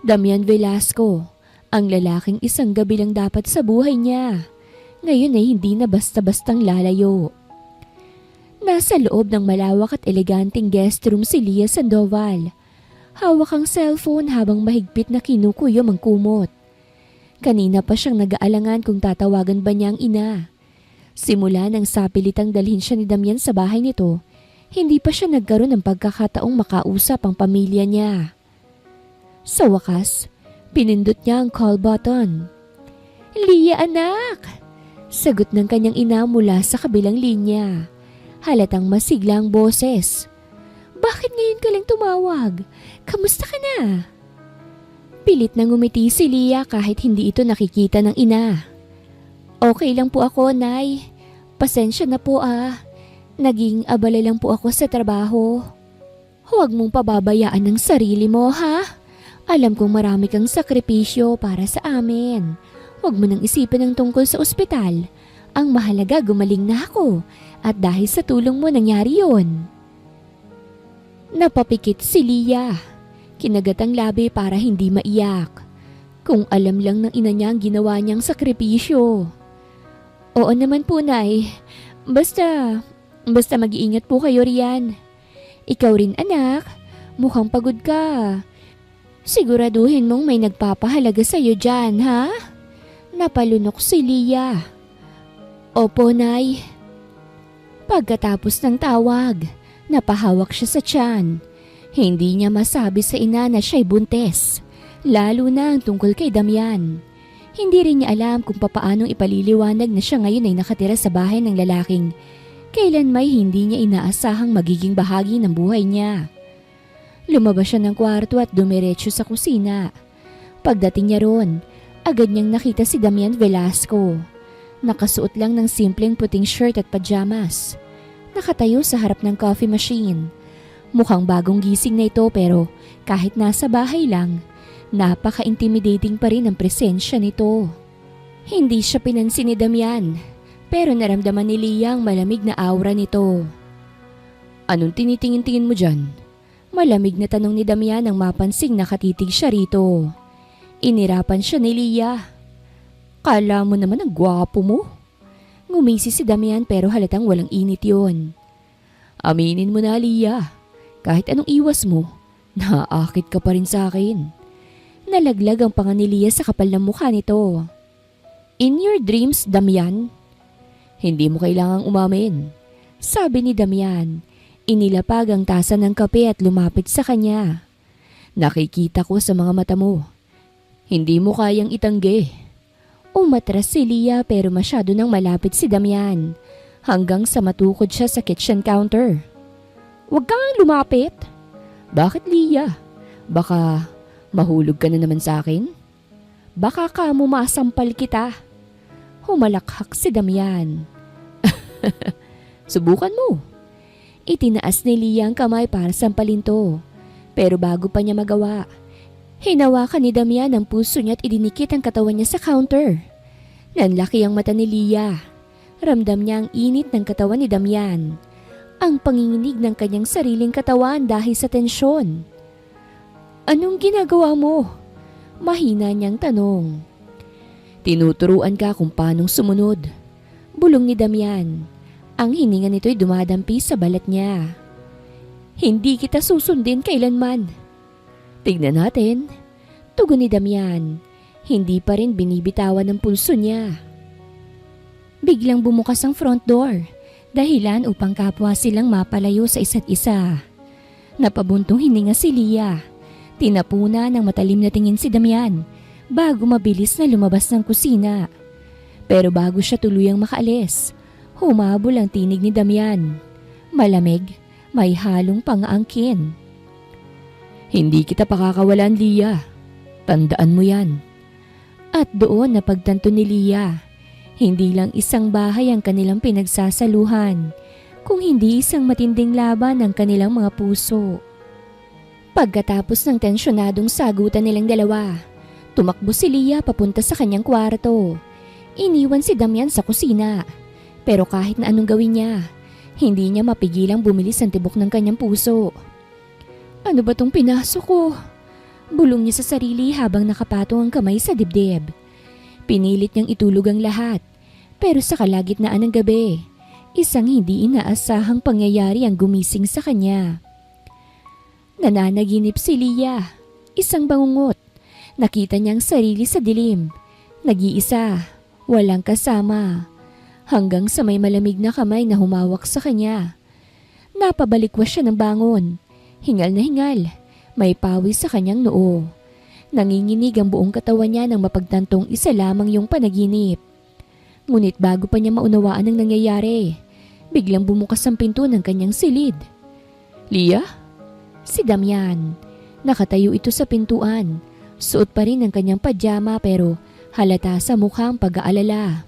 Damian Velasco, ang lalaking isang gabi lang dapat sa buhay niya. Ngayon ay hindi na basta-bastang lalayo. Nasa loob ng malawak at eleganteng guest room si Lia Sandoval. Hawak ang cellphone habang mahigpit na kinukuyom ang kumot. Kanina pa siyang nag-aalangan kung tatawagan ba niya ang ina. Simula nang sapilitang dalhin siya ni Damian sa bahay nito, hindi pa siya nagkaroon ng pagkakataong makausap ang pamilya niya. Sa wakas, pinindot niya ang call button. Lia, anak! Sagot ng kanyang ina mula sa kabilang linya. Halatang masigla ang boses. Bakit ngayon ka lang tumawag? Kamusta ka na? Pilit na ngumiti si Lia kahit hindi ito nakikita ng ina. Okay lang po ako, Nay. Pasensya na po Naging abala lang po ako sa trabaho. Huwag mong pababayaan ang sarili mo, ha? Alam kong marami kang sakripisyo para sa amin. Huwag mo nang isipin ang tungkol sa ospital. Ang mahalaga gumaling na ako at dahil sa tulong mo nangyari yon. Napapikit si Lia. Kinagat ang labi para hindi maiyak. Kung alam lang ng ina niya ang ginawa niyang sakripisyo. Oo naman po, Nay. Basta mag-iingat po kayo riyan. Ikaw rin, anak. Mukhang pagod ka. Siguraduhin mong may nagpapahalaga sa'yo dyan, ha? Napalunok si Lia. Opo, Nay. Pagkatapos ng tawag, napahawak siya sa tiyan. Hindi niya masabi sa ina na siya'y buntis, lalo na ang tungkol kay Damian. Hindi rin niya alam kung papaanong ipaliliwanag na siya ngayon ay nakatira sa bahay ng lalaking kailan may hindi niya inaasahang magiging bahagi ng buhay niya. Lumabas siya ng kwarto at dumiretso sa kusina. Pagdating niya roon, agad niyang nakita si Damian Velasco. Nakasuot lang ng simpleng puting shirt at pajamas. Nakatayo sa harap ng coffee machine. Mukhang bagong gising na ito pero kahit nasa bahay lang, napaka-intimidating pa rin ang presensya nito. Hindi siya pinansin ni Damian. Pero naramdaman ni Lia ang malamig na aura nito. Anong tinitingin-tingin mo dyan? Malamig na tanong ni Damian nang mapansing nakatitig siya rito. Inirapan siya ni Lia. Kala mo naman ang gwapo mo. Ngumisi si Damian pero halatang walang init yon. Aminin mo na, Lia. Kahit anong iwas mo, naaakit ka pa rin sa akin. Nalaglag ang panga ni Lia sa kapal ng mukha nito. In your dreams, Damian? Hindi mo kailangang umamin, sabi ni Damian. Inilapag ang tasa ng kape at lumapit sa kanya. Nakikita ko sa mga mata mo. Hindi mo kayang itanggi. Umatras si Lia pero masyado nang malapit si Damian hanggang sa matukod siya sa kitchen counter. Huwag kang lumapit. Bakit, Lia? Baka mahulog ka na naman sa akin? Baka ka mo masampal kita. Humalakhak si Damian. Subukan mo. Itinaas ni Lia ang kamay para sampalin to. Pero bago pa niya magawa, hinawakan ni Damian ang puso niya at idinikit ang katawan niya sa counter. Nanlaki ang mata ni Lia. Ramdam niya ang init ng katawan ni Damian. Ang panginginig ng kanyang sariling katawan dahil sa tensyon. Anong ginagawa mo? Mahina niyang tanong. Tinuturuan ka kung paanong sumunod. Bulong ni Damian. Ang hininga nito'y dumadampi sa balat niya. Hindi kita susundin kailanman. Tignan natin. Tugon ni Damian. Hindi pa rin binibitawan ng pulso niya. Biglang bumukas ang front door. Dahilan upang kapwa silang mapalayo sa isa't isa. Napabuntong hininga si Lia. Tinapuna ng matalim na tingin si Damian bago mabilis na lumabas ng kusina. Pero bago siya tuluyang makaalis, humabol ang tinig ni Damian. Malamig, may halong pangaangkin. Hindi kita pakakawalan, Lia. Tandaan mo yan. At doon napagtanto ni Lia, hindi lang isang bahay ang kanilang pinagsasaluhan, kung hindi isang matinding laban ng kanilang mga puso. Pagkatapos ng tensyonadong sagutan nilang dalawa, tumakbo si Lia papunta sa kanyang kwarto. Iniwan si Damian sa kusina. Pero kahit na anong gawin niya, hindi niya mapigilang bumilis ang tibok ng kanyang puso. Ano ba tong pinasok ko? Bulong niya sa sarili habang nakapatong ang kamay sa dibdib. Pinilit niyang itulog ang lahat. Pero sa kalagitnaan ng gabi, isang hindi inaasahang pangyayari ang gumising sa kanya. Nananaginip si Lia. Isang bangungot. Nakita niyang sarili sa dilim. Nag-iisa. Walang kasama. Hanggang sa may malamig na kamay na humawak sa kanya. Napabalikwas siya ng bangon. Hingal na hingal. May pawis sa kanyang noo. Nanginginig ang buong katawan niya nang mapagtantong isa lamang yung panaginip. Ngunit bago pa niya maunawaan ang nangyayari, biglang bumukas ang pinto ng kanyang silid. Lia, Si Damian. Nakatayo ito sa pintuan. Suot pa rin ang kanyang pajama pero halata sa mukhang pag-aalala.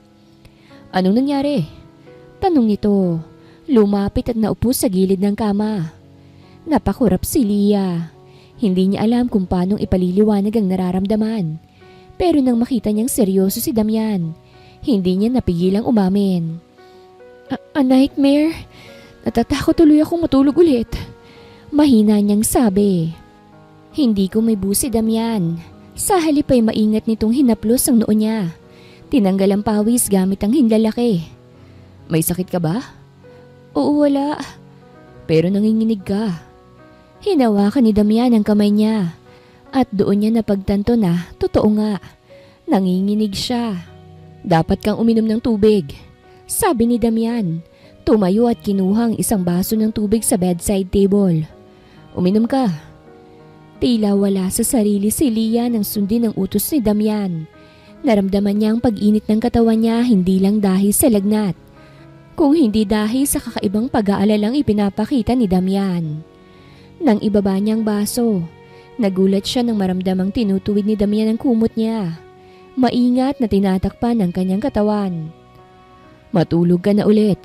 Anong nangyari? Tanong nito. Lumapit at naupo sa gilid ng kama. Napakurap si Leah. Hindi niya alam kung paanong ipaliliwanag ang nararamdaman. Pero nang makita niyang seryoso si Damian, hindi niya napigilang umamin. A nightmare? Natatakot tuloy akong matulog ulit. Mahina niyang sabi. Hindi ko may busi, Damian. Sa halip ay maingat nitong hinaplos ang noo niya. Tinanggal ang pawis gamit ang hinlalaki. May sakit ka ba? Oo, wala. Pero nanginginig ka. Hinawakan ni Damian ang kamay niya. At doon niya napagtanto na totoo nga. Nanginginig siya. Dapat kang uminom ng tubig. Sabi ni Damian. Tumayo at kinuha ang isang baso ng tubig sa bedside table. Uminom ka. Tila wala sa sarili si Leah nang sundin ang utos ni Damian. Naramdaman niya ang pag-init ng katawan niya hindi lang dahil sa lagnat. Kung hindi dahil sa kakaibang pag-aalalang ipinapakita ni Damian. Nang ibaba niya ang baso, nagulat siya nang maramdamang tinutuwid ni Damian ang kumot niya. Maingat na tinatakpan ang kanyang katawan. Matulog ka na ulit.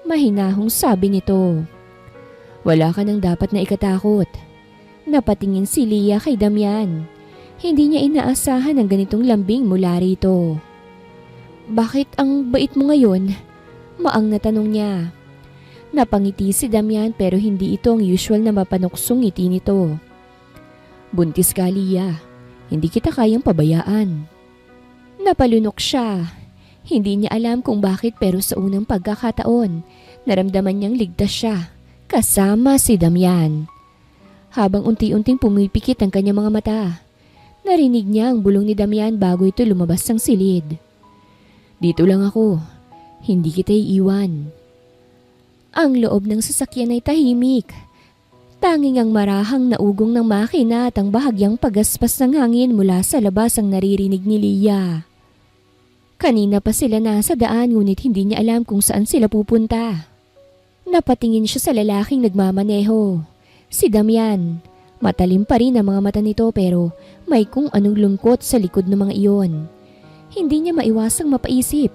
Mahinahong sabi nito. Wala ka nang dapat na ikatakot. Napatingin si Leah kay Damian. Hindi niya inaasahan ang ganitong lambing mula rito. Bakit ang bait mo ngayon? Maang na tanong niya. Napangiti si Damian pero hindi ito ang usual na mapanuksong ngiti nito. Buntis ka, Leah. Hindi kita kayang pabayaan. Napalunok siya. Hindi niya alam kung bakit pero sa unang pagkakataon, naramdaman niyang ligtas siya. Kasama si Damian. Habang unti-unting pumipikit ang kanyang mga mata, narinig niya ang bulong ni Damian bago ito lumabas ng silid. Dito lang ako. Hindi kita iiwan. Ang loob ng sasakyan ay tahimik. Tanging ang marahang naugong ng makina at ang bahagyang pagaspas ng hangin mula sa labas ang naririnig ni Leah. Kanina pa sila nasa daan ngunit hindi niya alam kung saan sila pupunta. Napatingin siya sa lalaking nagmamaneho. Si Damian. Matalim pa rin ang mga mata nito pero may kung anong lungkot sa likod ng mga iyon. Hindi niya maiwasang mapaisip.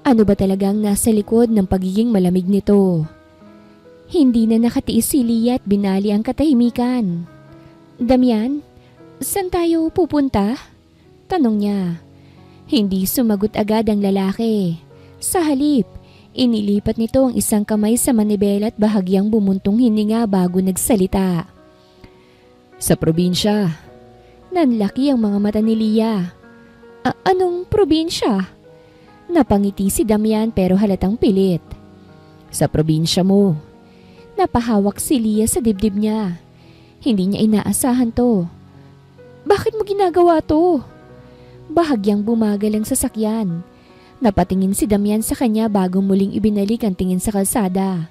Ano ba talagang nasa likod ng pagiging malamig nito? Hindi na nakatiis si Leah at binali ang katahimikan. Damian, saan tayo pupunta? Tanong niya. Hindi sumagot agad ang lalaki. Sa halip, inilipat nito ang isang kamay sa manibela at bahagyang bumuntong hininga bago nagsalita. Sa probinsya. Nanlaki ang mga mata ni Leah. Anong probinsya? Napangiti si Damian pero halatang pilit. Sa probinsya mo. Napahawak si Leah sa dibdib niya. Hindi niya inaasahan to. Bakit mo ginagawa to? Bahagyang bumagal ang sasakyan. Napatingin si Damian sa kanya bago muling ibinalik ang tingin sa kalsada.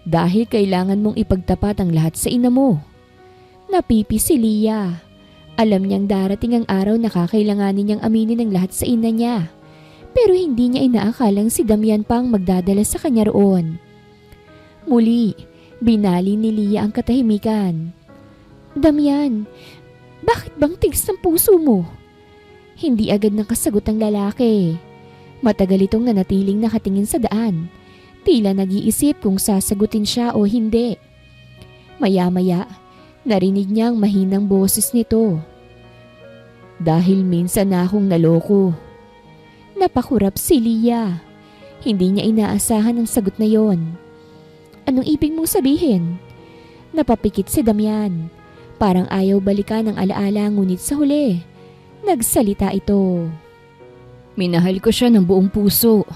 Dahil kailangan mong ipagtapat ang lahat sa ina mo. Napipi si Leah. Alam niyang darating ang araw na kakailanganin niyang aminin ang lahat sa ina niya. Pero hindi niya inaakalang si Damian pang magdadala sa kanya roon. Muli, binali ni Leah ang katahimikan. Damian, bakit bang tigs ng puso mo? Hindi agad nakasagot ang lalaki. Matagal itong nanatiling nakatingin sa daan. Tila nag-iisip kung sasagutin siya o hindi. Maya-maya, narinig niya ang mahinang boses nito. Dahil minsan na akong naloko. Napakurap si Leah. Hindi niya inaasahan ang sagot na yon. Anong ibig mong sabihin? Napapikit si Damian. Parang ayaw balikan ang alaala ngunit sa huli. Nagsalita ito. Minahal ko siya ng buong puso.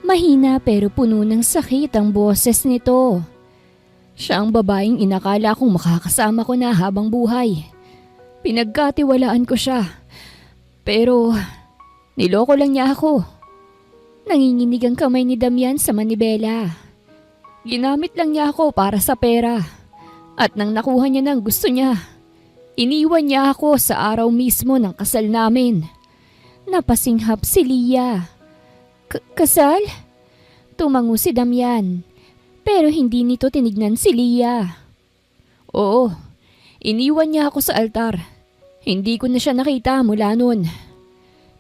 Mahina pero puno ng sakit ang boses nito. Siya ang babaeng inakala kong makakasama ko na habang buhay. Pinagkatiwalaan ko siya. Pero niloko lang niya ako. Nanginginig ang kamay ni Damian sa manibela. Ginamit lang niya ako para sa pera. At nang nakuha niya ng gusto niya, iniwan niya ako sa araw mismo ng kasal namin. Napasinghap si Leah. Kasal? Tumango si Damian. Pero hindi nito tinignan si Leah. Oo, iniwan niya ako sa altar. Hindi ko na siya nakita mula noon.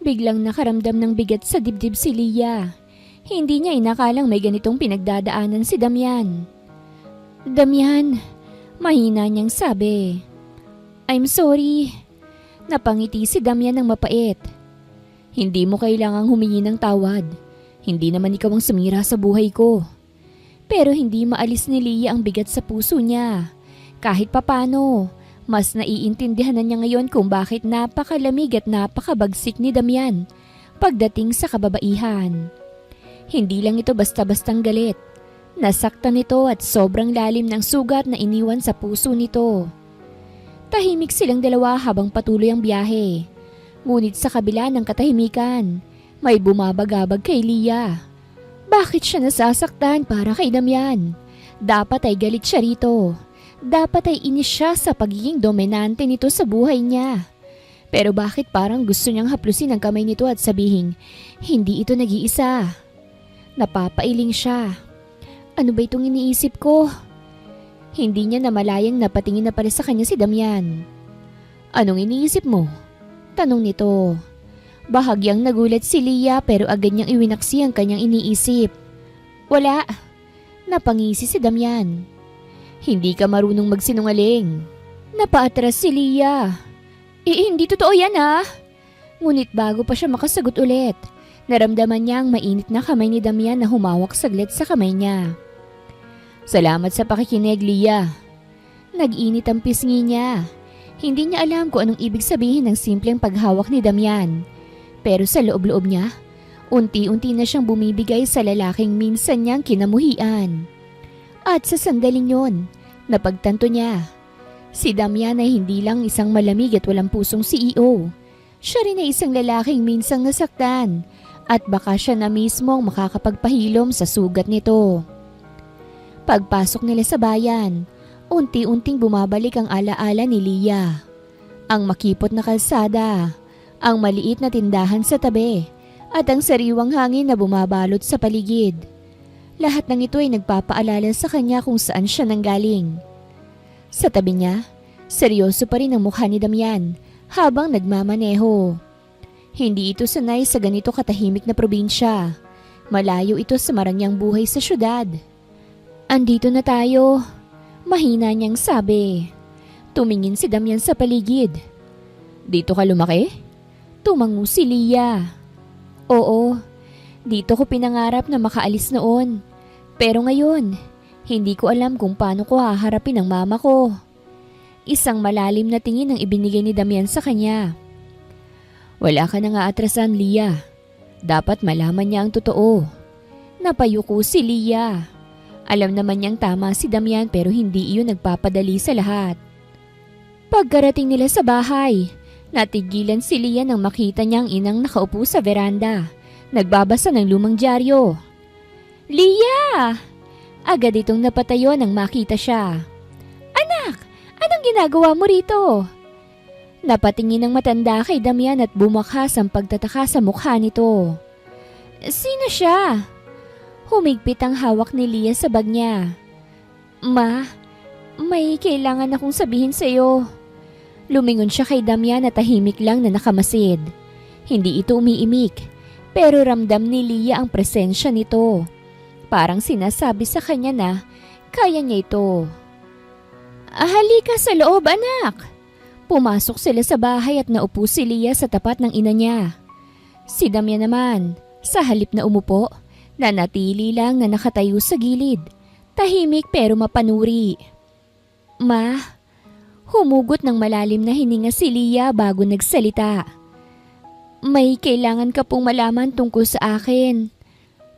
Biglang nakaramdam ng bigat sa dibdib si Lia. Hindi niya inakalang may ganitong pinagdadaanan si Damian. Damian, mahina niyang sabi. I'm sorry. Napangiti si Damian ng mapait. Hindi mo kailangang humingi ng tawad. Hindi naman ikaw ang sumira sa buhay ko. Pero hindi maalis ni Lia ang bigat sa puso niya. Kahit papano, mas naiintindihan na niya ngayon kung bakit napakalamig at napakabagsik ni Damian pagdating sa kababaihan. Hindi lang ito basta-bastang galit. Nasaktan nito at sobrang lalim ng sugat na iniwan sa puso nito. Tahimik silang dalawa habang patuloy ang biyahe. Ngunit sa kabila ng katahimikan, may bumabagabag kay Lia. Bakit siya nasasaktan para kay Damian? Dapat ay galit siya rito. Dapat ay inis siya sa pagiging dominante nito sa buhay niya. Pero bakit parang gusto niyang haplusin ang kamay nito at sabihin, hindi ito nag-iisa? Napapailing siya. Ano ba itong iniisip ko? Hindi niya namalayang napatingin na pala sa kanya si Damian. Anong iniisip mo? Tanong nito. Bahagyang nagulat si Lia pero agad niyang iwinaksi ang kanyang iniisip. Wala. Napangisi si Damian. Hindi ka marunong magsinungaling. Napaatras si Lia. Hindi totoo yan ha. Ngunit bago pa siya makasagot ulit, naramdaman niya ang mainit na kamay ni Damian na humawak saglit sa kamay niya. Salamat sa pakikinig, Lia. Nag-init ang pisngi niya. Hindi niya alam kung anong ibig sabihin ng simpleng paghawak ni Damian. Pero sa loob-loob niya, unti-unti na siyang bumibigay sa lalaking minsan niyang kinamuhian. At sa sandaling yon, napagtanto niya. Si Damian ay hindi lang isang malamig at walang pusong CEO. Siya rin ay isang lalaking minsang nasaktan at baka siya na mismo ang makakapagpahilom sa sugat nito. Pagpasok nila sa bayan, unti-unting bumabalik ang alaala ni Lia. Ang makipot na kalsada, ang maliit na tindahan sa tabi, at ang sariwang hangin na bumabalot sa paligid. Lahat ng ito ay nagpapaalala sa kanya kung saan siya nanggaling. Sa tabi niya, seryoso pa rin ang mukha ni Damian habang nagmamaneho. Hindi ito sanay sa ganito katahimik na probinsya. Malayo ito sa marangyang buhay sa syudad. Andito na tayo, mahina niyang sabi. Tumingin si Damian sa paligid. Dito ka lumaki? Tumango si Lia. Oo, dito ko pinangarap na makaalis noon. Pero ngayon, hindi ko alam kung paano ko haharapin ang mama ko. Isang malalim na tingin ang ibinigay ni Damian sa kanya. Wala ka na nga atrasan, Lia. Dapat malaman niya ang totoo. Napayuko si Lia. Alam naman niyang tama si Damian pero hindi iyon nagpapadali sa lahat. Pagkarating nila sa bahay, natigilan si Lia nang makita niya ang inang nakaupo sa veranda, nagbabasa ng lumang dyaryo. Lia! Agad itong napatayo nang makita siya. Anak, anong ginagawa mo rito? Napatingin ang matanda kay Damian at bumakas ang pagtataka sa mukha nito. Sino siya? Humigpit ang hawak ni Lia sa bag niya. Ma, may kailangan akong sabihin sa iyo. Lumingon siya kay Damian at tahimik lang na nakamasid. Hindi ito umiimik, pero ramdam ni Lia ang presensya nito. Parang sinasabi sa kanya na kaya niya ito. Halika sa loob, anak. Pumasok sila sa bahay at naupo si Lia sa tapat ng ina niya. Si Damian naman, sa halip na umupo, nanatili lang na nakatayo sa gilid. Tahimik pero mapanuri. Ma, humugot ng malalim na hininga si Lia bago nagsalita. May kailangan ka pong malaman tungkol sa akin.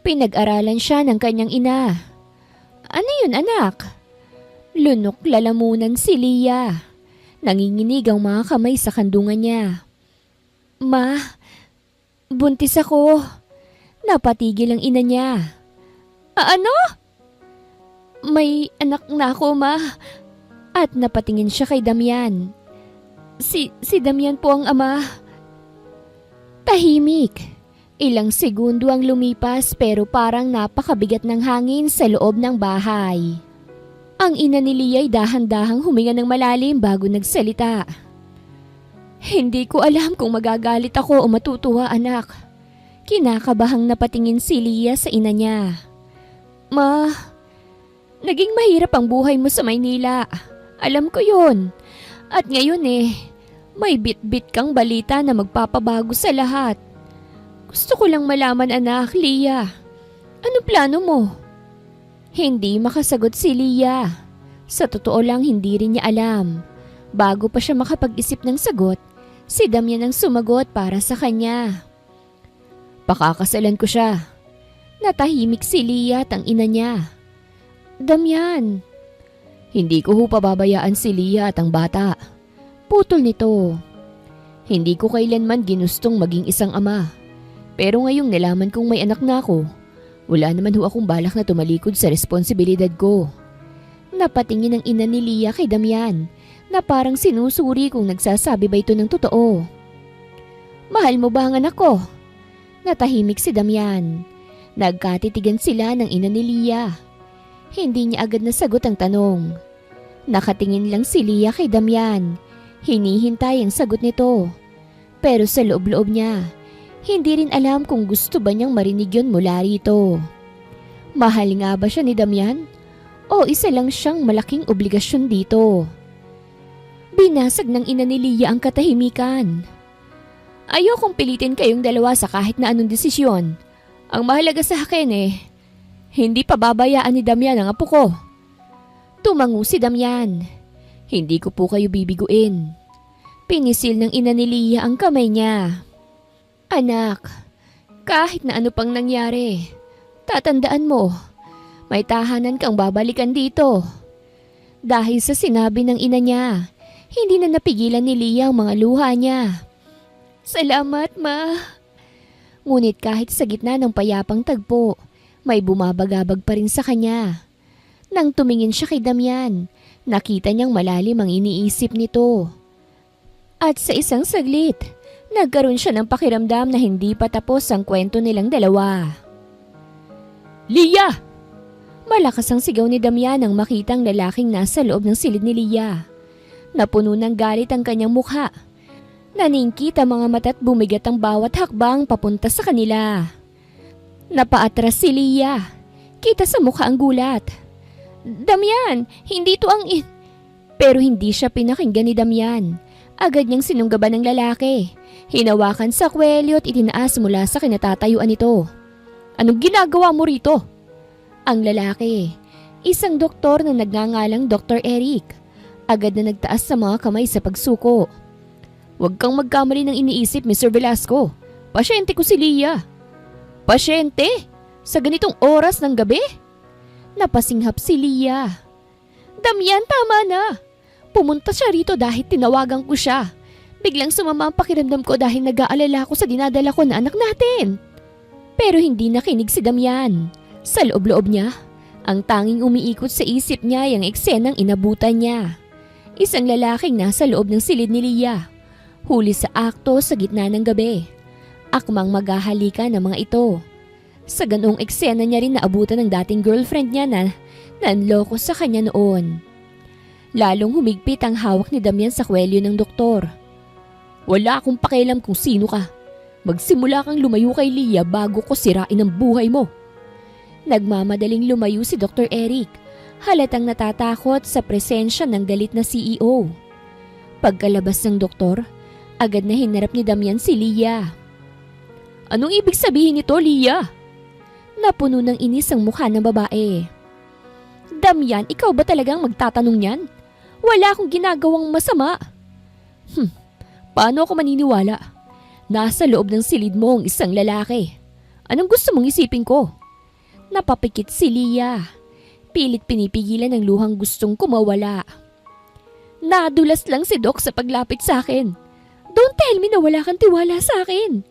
Pinag-aralan siya ng kanyang ina. Ano yun, anak? Lunok lalamunan si Lia. Nanginginig ang mga kamay sa kandungan niya. Ma, buntis ako. Napatigil ang ina niya. Ano? May anak na ako, ma. At napatingin siya kay Damian. Si Damian po ang ama. Tahimik. Ilang segundo ang lumipas pero parang napakabigat ng hangin sa loob ng bahay. Ang ina ni Leah ay dahan-dahang huminga ng malalim bago nagsalita. Hindi ko alam kung magagalit ako o matutuwa, anak. Kinakabahang napatingin si Leah sa ina niya. Ma, naging mahirap ang buhay mo sa Maynila. Alam ko yun. At ngayon may bit-bit kang balita na magpapabago sa lahat. Gusto ko lang malaman, anak, Leah. Ano plano mo? Hindi makasagot si Leah. Sa totoo lang hindi rin niya alam. Bago pa siya makapag-isip ng sagot, si Damian ang sumagot para sa kanya. Pakakasalan ko siya. Natahimik si Leah at ang ina niya. Damian. Hindi ko pababayaan si Leah at ang bata. Putol nito. Hindi ko kailanman ginustong maging isang ama. Pero ngayong nalaman kong may anak na ako, wala naman akong balak na tumalikod sa responsibilidad ko. Napatingin ang ina ni Leah kay Damian na parang sinusuri kung nagsasabi ba ito ng totoo. Mahal mo ba ang anak ko? Natahimik si Damian. Nagkatitigan sila ng ina ni Leah. Hindi niya agad nasagot ang tanong. Nakatingin lang si Leah kay Damian. Hinihintay ang sagot nito. Pero sa loob-loob niya, hindi rin alam kung gusto ba niyang marinig yun mula rito. Mahal nga ba siya ni Damian? O isa lang siyang malaking obligasyon dito? Binasag ng ina ni Leah ang katahimikan. Ayokong pilitin kayong dalawa sa kahit na anong desisyon. Ang mahalaga sa akin hindi pababayaan ni Damian ang apo ko. Tumango si Damian. Hindi ko po kayo bibiguin. Pinisil ng ina ni Leah ang kamay niya. Anak, kahit na ano pang nangyari, tatandaan mo, may tahanan kang babalikan dito. Dahil sa sinabi ng ina niya, hindi na napigilan ni Leah ang mga luha niya. Salamat, ma. Ngunit kahit sa gitna ng payapang tagpo, may bumabagabag pa rin sa kanya. Nang tumingin siya kay Damian, nakita niyang malalim ang iniisip nito. At sa isang saglit, nagkaroon siya ng pakiramdam na hindi pa tapos ang kwento nilang dalawa. Leah! Malakas ang sigaw ni Damian nang makitang lalaking nasa loob ng silid ni Leah. Napuno ng galit ang kanyang mukha. Naningkit ang mga mata at bumigat ang bawat hakbang papunta sa kanila. Napaatras si Leah. Kita sa mukha ang gulat. Damian, hindi to ang Pero hindi siya pinakinggan ni Damian. Agad niyang sinunggaban ng lalaki. Hinawakan sa kwelyo at itinaas mula sa kinatatayuan nito. Anong ginagawa mo rito? Ang lalaki, isang doktor na nagngangalang Dr. Eric, agad na nagtaas sa mga kamay sa pagsuko. Huwag kang magkamali ng iniisip, Mr. Velasco. Pasyente ko si Leah. Pasyente? Sa ganitong oras ng gabi? Napasinghap si Leah. Damian, tama na. Pumunta siya rito dahil tinawagan ko siya. Biglang sumama ang pakiramdam ko dahil nag-aalala ko sa dinadala ko na anak natin. Pero hindi nakinig si Damian. Sa loob-loob niya, ang tanging umiikot sa isip niya ay ang eksenang inabutan niya. Isang lalaking nasa loob ng silid ni Leah. Huli sa akto sa gitna ng gabi. Akmang maghahalikan ng mga ito. Sa ganoong eksena niya rin naabutan ng dating girlfriend niya na nanloko sa kanya noon. Lalong humigpit ang hawak ni Damian sa kwelyo ng doktor. Wala akong pakialam kung sino ka. Magsimula kang lumayo kay Leah bago ko sirain ang buhay mo. Nagmamadaling lumayo si Dr. Eric. Halatang natatakot sa presensya ng galit na CEO. Pagkalabas ng doktor, agad na hinarap ni Damian si Leah. Anong ibig sabihin nito, Leah? Napuno ng inis ang mukha ng babae. Damian, ikaw ba talagang magtatanong niyan? Wala akong ginagawang masama. Paano ako maniniwala? Nasa loob ng silid mo ang isang lalaki. Anong gusto mong isipin ko? Napapikit si Leah. Pilit pinipigilan ang luhang gustong kumawala. Nadulas lang si Doc sa paglapit sa akin. Don't tell me na wala kang tiwala sa akin.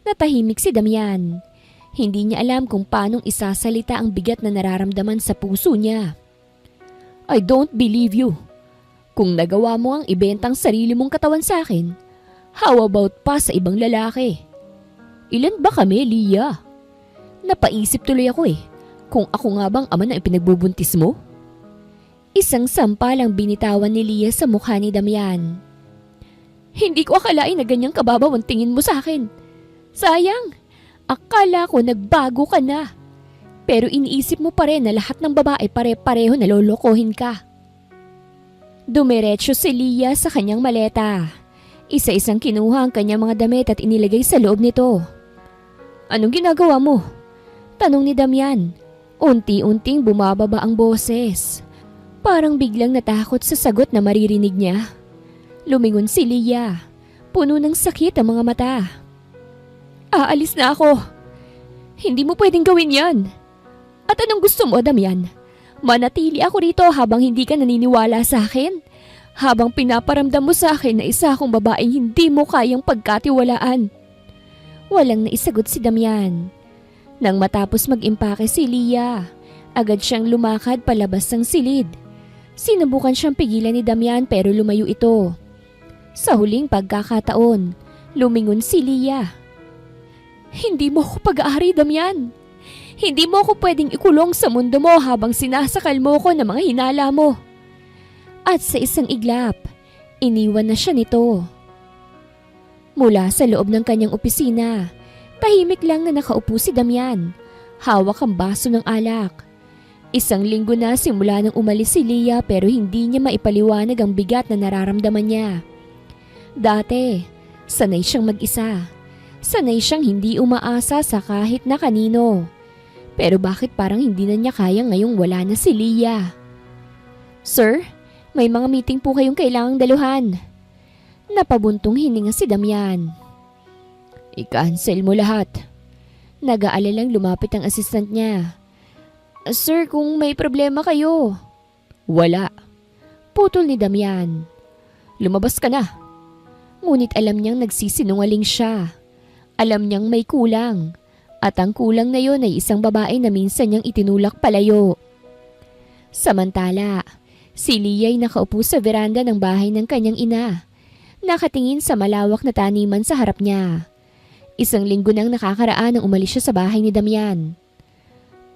Natahimik si Damian. Hindi niya alam kung paanong isasalita ang bigat na nararamdaman sa puso niya. I don't believe you. Kung nagawa mo ang ibentang sarili mong katawan sa akin, how about pa sa ibang lalaki? Ilan ba kami, Leah? Napaisip tuloy ako kung ako nga bang ama na ipinagbubuntis mo? Isang sampal ang binitawan ni Leah sa mukha ni Damian. Hindi ko akalain na ganyang kababaw ang tingin mo sa akin. Sayang, akala ko nagbago ka na. Pero iniisip mo pa rin na lahat ng babae pare-pareho na lolokohin ka. Dumiretso si Leah sa kanyang maleta. Isa-isang kinuha ang kanyang mga damit at inilagay sa loob nito. Anong ginagawa mo? Tanong ni Damian. Unti-unting bumababa ang boses. Parang biglang natakot sa sagot na maririnig niya. Lumingon si Leah. Puno ng sakit ang mga mata. Aalis na ako. Hindi mo pwedeng gawin yan. At anong gusto mo, Damian? Manatili ako rito habang hindi ka naniniwala sa akin? Habang pinaparamdam mo sa akin na isa akong babaeng hindi mo kayang pagkatiwalaan? Walang naisagot si Damian. Nang matapos mag-impake si Leah, agad siyang lumakad palabas ng silid. Sinubukan siyang pigilan ni Damian pero lumayo ito. Sa huling pagkakataon, lumingon si Leah. Hindi mo ako pag-aari, Damian. Hindi mo ako pwedeng ikulong sa mundo mo habang sinasakal mo ko ng mga hinala mo. At sa isang iglap, iniwan na siya nito. Mula sa loob ng kanyang opisina, tahimik lang na nakaupo si Damian. Hawak ang baso ng alak. Isang linggo na simula nang umalis si Leah pero hindi niya maipaliwanag ang bigat na nararamdaman niya. Dati, sanay siyang mag-isa. Sanay siyang hindi umaasa sa kahit na kanino. Pero bakit parang hindi na niya kaya ngayong wala na si Leah? Sir, may mga meeting po kayong kailangang daluhan. Napabuntong hininga si Damian. I-cancel mo lahat. Nag-aalalang lumapit ang assistant niya. Sir, kung may problema kayo. Wala. Putol ni Damian. Lumabas ka na. Ngunit alam niyang nagsisinungaling siya. Alam niyang may kulang. At ang kulang na yon ay isang babae na minsan niyang itinulak palayo. Samantala, si Leah ay nakaupo sa veranda ng bahay ng kanyang ina. Nakatingin sa malawak na taniman sa harap niya. Isang linggo nang nakakaraan nang umalis siya sa bahay ni Damian.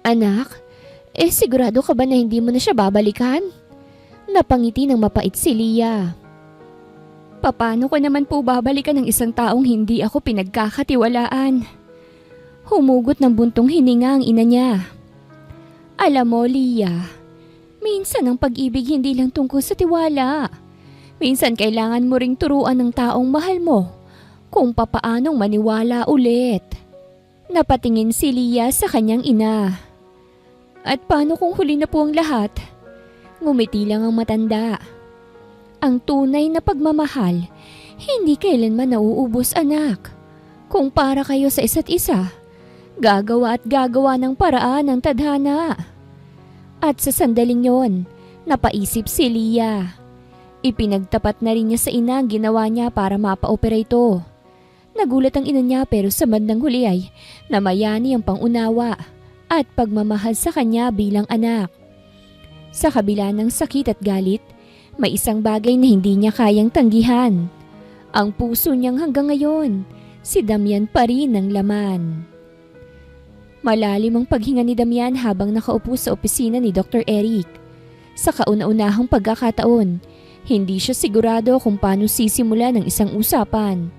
Anak, sigurado ka ba na hindi mo na siya babalikan? Napangiti ng mapait si Leah. Paano ko naman po babalikan ng isang taong hindi ako pinagkakatiwalaan? Humugot ng buntong hininga ang ina niya. Alam mo, Leah, minsan ang pag-ibig hindi lang tungkol sa tiwala. Minsan kailangan mo ring turuan ng taong mahal mo kung papaanong maniwala ulit. Napatingin si Leah sa kanyang ina. At paano kung huli na po ang lahat? Ngumiti lang ang matanda. Ang tunay na pagmamahal, hindi kailanman nauubos, anak. Kung para kayo sa isa't isa, gagawa at gagawa ng paraan ng tadhana. At sa sandaling yon, napaisip si Leah. Ipinagtapat na rin niya sa ina ang ginawa niya para mapa-opera ito. Nagulat ang ina niya pero sa bandang huli ay namayani ang pangunawa at pagmamahal sa kanya bilang anak. Sa kabila ng sakit at galit, may isang bagay na hindi niya kayang tanggihan. Ang puso niyang hanggang ngayon, si Damian pa rin ang laman. Malalim ang paghinga ni Damian habang nakaupo sa opisina ni Dr. Eric. Sa kauna-unahang pagkakataon, hindi siya sigurado kung paano sisimula ng isang usapan.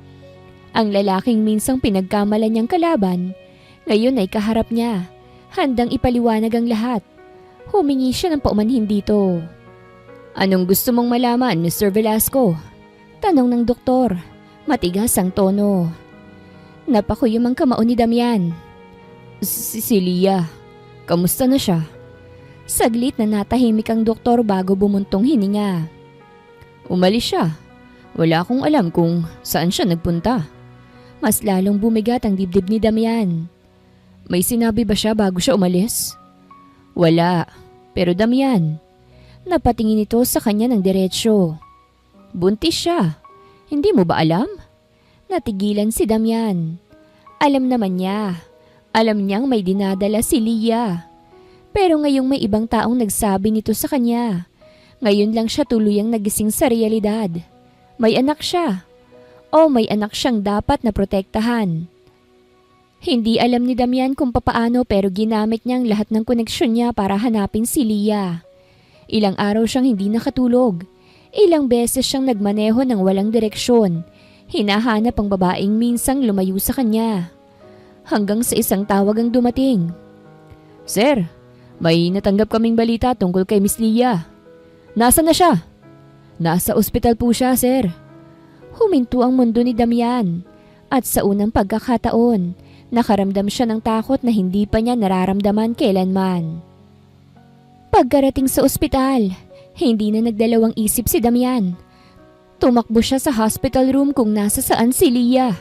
Ang lalaking minsang pinagkamalan niyang kalaban, ngayon ay kaharap niya, handang ipaliwanag ang lahat. Humingi siya ng paumanhin dito. Anong gusto mong malaman, Mr. Velasco? Tanong ng doktor. Matigas ang tono. Napakuyom ang kamao ni Damian. Si Leah, kamusta na siya? Saglit na natahimik ang doktor bago bumuntong hininga. Umalis siya. Wala akong alam kung saan siya nagpunta. Mas lalong bumigat ang dibdib ni Damian. May sinabi ba siya bago siya umalis? Wala. Pero Damian, napatingin ito sa kanya ng diretsyo. Buntis siya. Hindi mo ba alam? Natigilan si Damian. Alam naman niya. Alam niyang may dinadala si Leah. Pero ngayong may ibang taong nagsabi nito sa kanya. Ngayon lang siya tuluyang nagising sa realidad. May anak siya. O may anak siyang dapat na protektahan. Hindi alam ni Damian kung papaano pero ginamit niya ang lahat ng koneksyon niya para hanapin si Leah. Ilang araw siyang hindi nakatulog. Ilang beses siyang nagmaneho ng walang direksyon. Hinahanap ang babaeng minsang lumayo sa kanya. Hanggang sa isang tawag ang dumating. "Sir, may natanggap kaming balita tungkol kay Miss Leah." "Nasaan na siya?" "Nasa ospital po siya, sir." Huminto ang mundo ni Damian. At sa unang pagkakataon, nakaramdam siya ng takot na hindi pa niya nararamdaman kailanman. Pagkarating sa ospital, hindi na nagdalawang isip si Damian. Tumakbo siya sa hospital room kung nasa saan si Leah.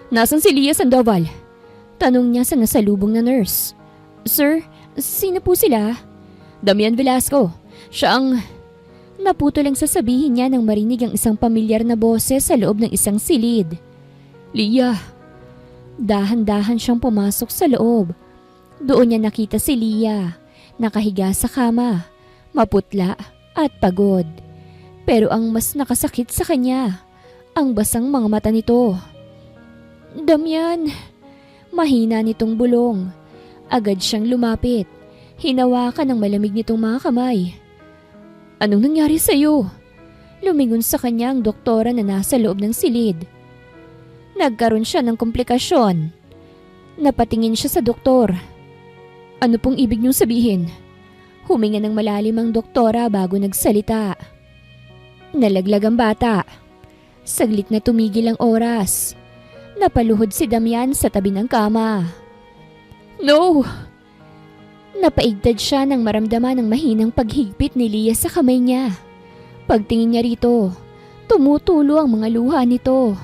"Nasaan si Leah Sandoval?" Tanong niya sa nasalubong na nurse. "Sir, sino po sila?" "Damian Velasco. Siya ang..." Naputo lang sasabihin niya nang marinig ang isang pamilyar na boses sa loob ng isang silid. "Leah." Dahan-dahan siyang pumasok sa loob. Doon niya nakita si Leah, nakahiga sa kama, maputla at pagod. Pero ang mas nakasakit sa kanya, ang basang mga mata nito. "Damian." Mahina nitong bulong. Agad siyang lumapit. Hinawakan ng malamig nitong mga kamay. "Anong nangyari sa'yo?" Lumingon sa kanya ang doktora na nasa loob ng silid. Nagkaroon siya ng komplikasyon. Napatingin siya sa doktor. "Ano pong ibig niyong sabihin?" Huminga ng malalim ang doktora bago nagsalita. Nalaglag ang bata. Saglit na tumigil ang oras. Napaluhod si Damian sa tabi ng kama. "No!" Napaigtad siya nang maramdaman ang mahinang paghigpit ni Leah sa kamay niya. Pagtingin niya rito, tumutulo ang mga luha nito.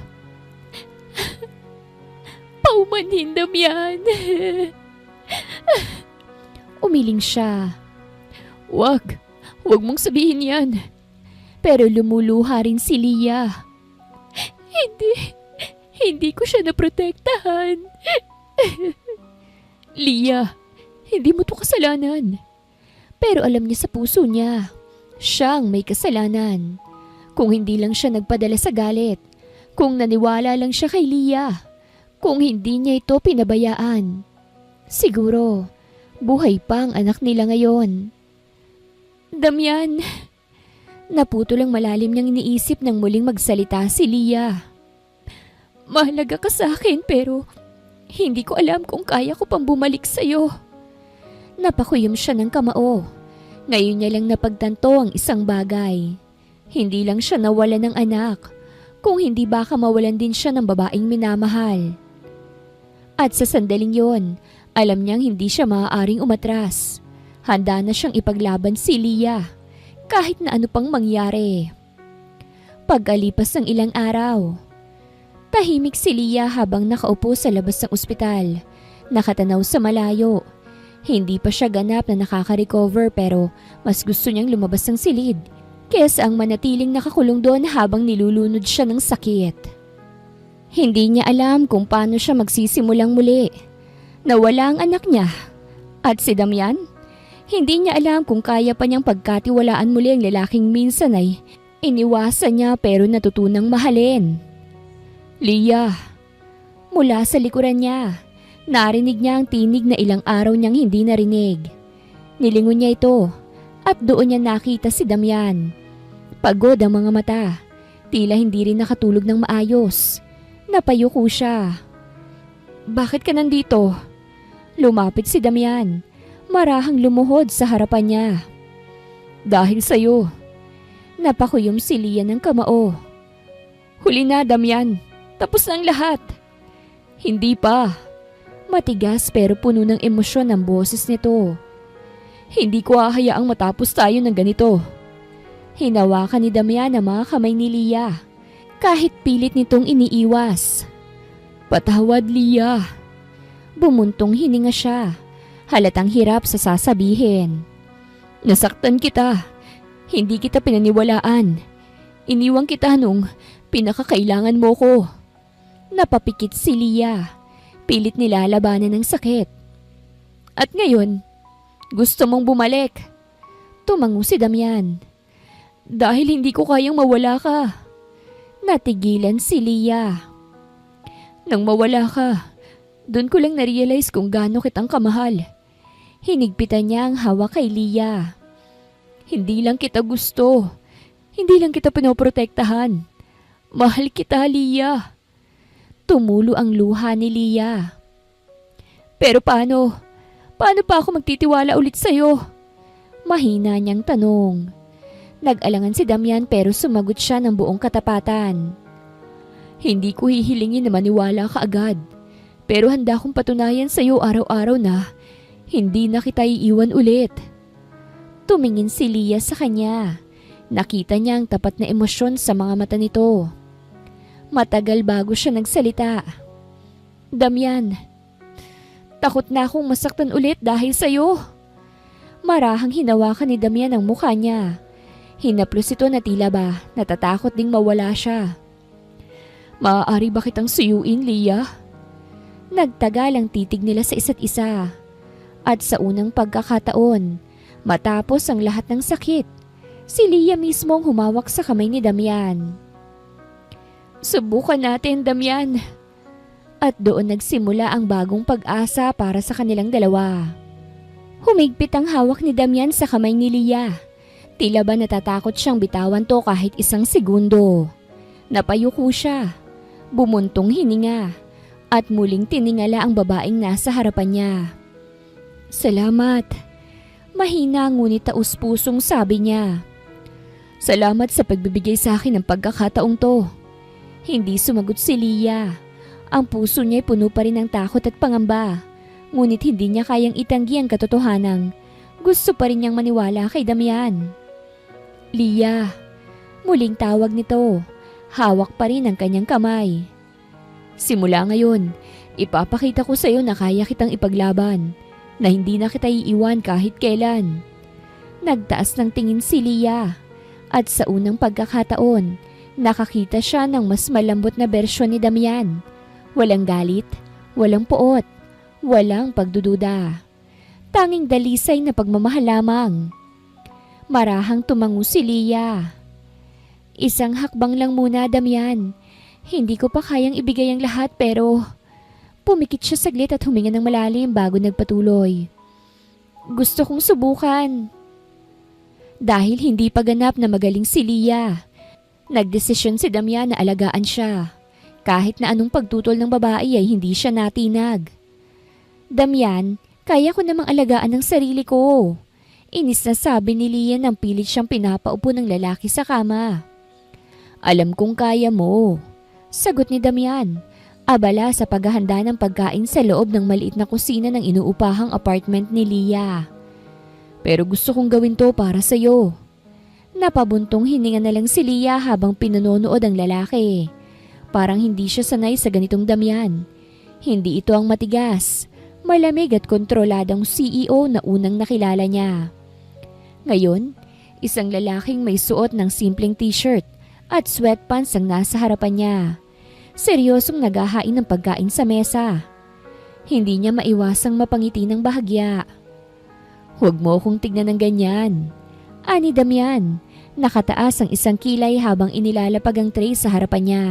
"Paumanhin, Damian." Umiling siya. Wag mong sabihin yan." Pero lumuluha rin si Leah. Hindi ko siya naprotektahan." "Leah, hindi mo to kasalanan." Pero alam niya sa puso niya, siyang may kasalanan. Kung hindi lang siya nagpadala sa galit, kung naniwala lang siya kay Leah, kung hindi niya ito pinabayaan, siguro buhay pa ang anak nila ngayon. "Damian." Naputo lang malalim niyang iniisip nang muling magsalita si Leah. "Mahalaga ka sa akin pero hindi ko alam kung kaya ko pang bumalik sa'yo." Napakuyom siya ng kamao. Ngayon niya lang napagtanto ang isang bagay. Hindi lang siya nawalan ng anak, kung hindi baka mawalan din siya ng babaeng minamahal. At sa sandaling yon, alam niyang hindi siya maaaring umatras. Handa na siyang ipaglaban si Leah, kahit na ano pang mangyari. Pagkalipas ng ilang araw, tahimik si Leah habang nakaupo sa labas ng ospital, nakatanaw sa malayo. Hindi pa siya ganap na nakaka-recover pero mas gusto niyang lumabas ng silid kesa ang manatiling nakakulong doon habang nilulunod siya ng sakit. Hindi niya alam kung paano siya magsisimulang muli. Nawala ang anak niya. At si Damian, hindi niya alam kung kaya pa niyang pagkatiwalaan muli ang lalaking minsan ay iniwasan niya pero natutunang mahalin. "Leah." Mula sa likuran niya, narinig niya ang tinig na ilang araw niyang hindi narinig. Nilingon niya ito at doon niya nakita si Damian. Pagod ang mga mata, tila hindi rin nakatulog ng maayos. Napayuko siya. "Bakit ka nandito?" Lumapit si Damian, marahang lumuhod sa harapan niya. "Dahil sa'yo." Napakuyom si Leah ng kamao. "Huli na, Damian. Tapos na ang lahat." "Hindi pa." Matigas pero puno ng emosyon ang boses nito. "Hindi ko hahayaang matapos tayo ng ganito." Hinawakan ni Damian ang mga kamay ni Leah, kahit pilit nitong iniiwas. "Patawad, Leah." Bumuntong hininga siya, halatang hirap sa sasabihin. "Nasaktan kita. Hindi kita pinaniwalaan. Iniwang kita nung pinakakailangan mo ko." Napapikit si Leah, pilit nilalabanan ng sakit. "At ngayon, gusto mong bumalik?" Tumango si Damian. "Dahil hindi ko kayang mawala ka." Natigilan si Leah. "Nang mawala ka, doon ko lang na-realize kung gaano kitang kamahal." Hinigpitan niya ang hawak kay Leah. Hindi lang kita gusto. Hindi lang kita pinoprotektahan. Mahal kita, Lia. Tumulo ang luha ni Lia. Pero paano? Paano pa ako magtitiwala ulit sa'yo? Mahina niyang tanong. Nag-alangan si Damian pero sumagot siya ng buong katapatan. Hindi ko hihilingin na maniwala ka agad. Pero handa kong patunayan sa'yo araw-araw na hindi na kita iiwan ulit. Tumingin si Lia sa kanya. Nakita niya ang tapat na emosyon sa mga mata nito. Matagal bago siya nagsalita. Damian, takot na akong masaktan ulit dahil sa'yo. Marahang hinawakan ni Damian ang mukha niya. Hinaplos ito na tila ba natatakot ding mawala siya. Maaari ba kitang suyuin, Lia? Nagtagal ang titig nila sa isa't isa. At sa unang pagkakataon, matapos ang lahat ng sakit, si Lia mismo ang humawak sa kamay ni Damian. Subukan natin, Damian. At doon nagsimula ang bagong pag-asa para sa kanilang dalawa. Humigpit ang hawak ni Damian sa kamay ni Lia. Tila ba natatakot siyang bitawan to kahit isang segundo. Napayuko siya. Bumuntong hininga. At muling tiningala ang babaeng nasa harapan niya. Salamat. Mahina ngunit taus-pusong sabi niya. Salamat sa pagbibigay sa akin ng pagkakataong to. Hindi sumagot si Lia. Ang puso niya ay puno pa rin ng takot at pangamba. Ngunit hindi niya kayang itanggi ang katotohanan. Gusto pa rin niyang maniwala kay Damian. Lia, muling tawag nito. Hawak pa rin ang kanyang kamay. Simula ngayon, ipapakita ko sa iyo na kaya kitang ipaglaban. Na hindi na kita iiwan kahit kailan. Nagtaas ng tingin si Lia. At sa unang pagkakataon, nakakita siya ng mas malambot na bersyon ni Damian. Walang galit, walang poot, walang pagdududa. Tanging dalisay na pagmamahal lamang. Marahang tumango si Lia. Isang hakbang lang muna, Damian. Hindi ko pa kayang ibigay ang lahat pero... Pumikit siya saglit at huminga ng malalim bago nagpatuloy. Gusto kong subukan. Dahil hindi pa ganap na magaling si Lia, nagdesisyon si Damian na alagaan siya. Kahit na anong pagtutol ng babae ay hindi siya natinag. Damian, kaya ko namang alagaan ang sarili ko. Inis na sabi ni Lia nang pilit siyang pinapaupo ng lalaki sa kama. Alam kong kaya mo, sagot ni Damian. Abala sa paghahanda ng pagkain sa loob ng maliit na kusina ng inuupahang apartment ni Lia. Pero gusto kong gawin to para sa'yo. Napabuntong hininga na lang si Lia habang pinanonood ang lalaki. Parang hindi siya sanay sa ganitong Damian. Hindi ito ang matigas, malamig at kontroladong CEO na unang nakilala niya. Ngayon, isang lalaking may suot ng simpleng t-shirt at sweatpants ang nasa harapan niya. Seryosong naghahain ng pagkain sa mesa. Hindi niya maiwasang mapangiti ng bahagya. Huwag mo akong tignan ng ganyan. Ani Damian, nakataas ang isang kilay habang inilalapag ang tray sa harapan niya.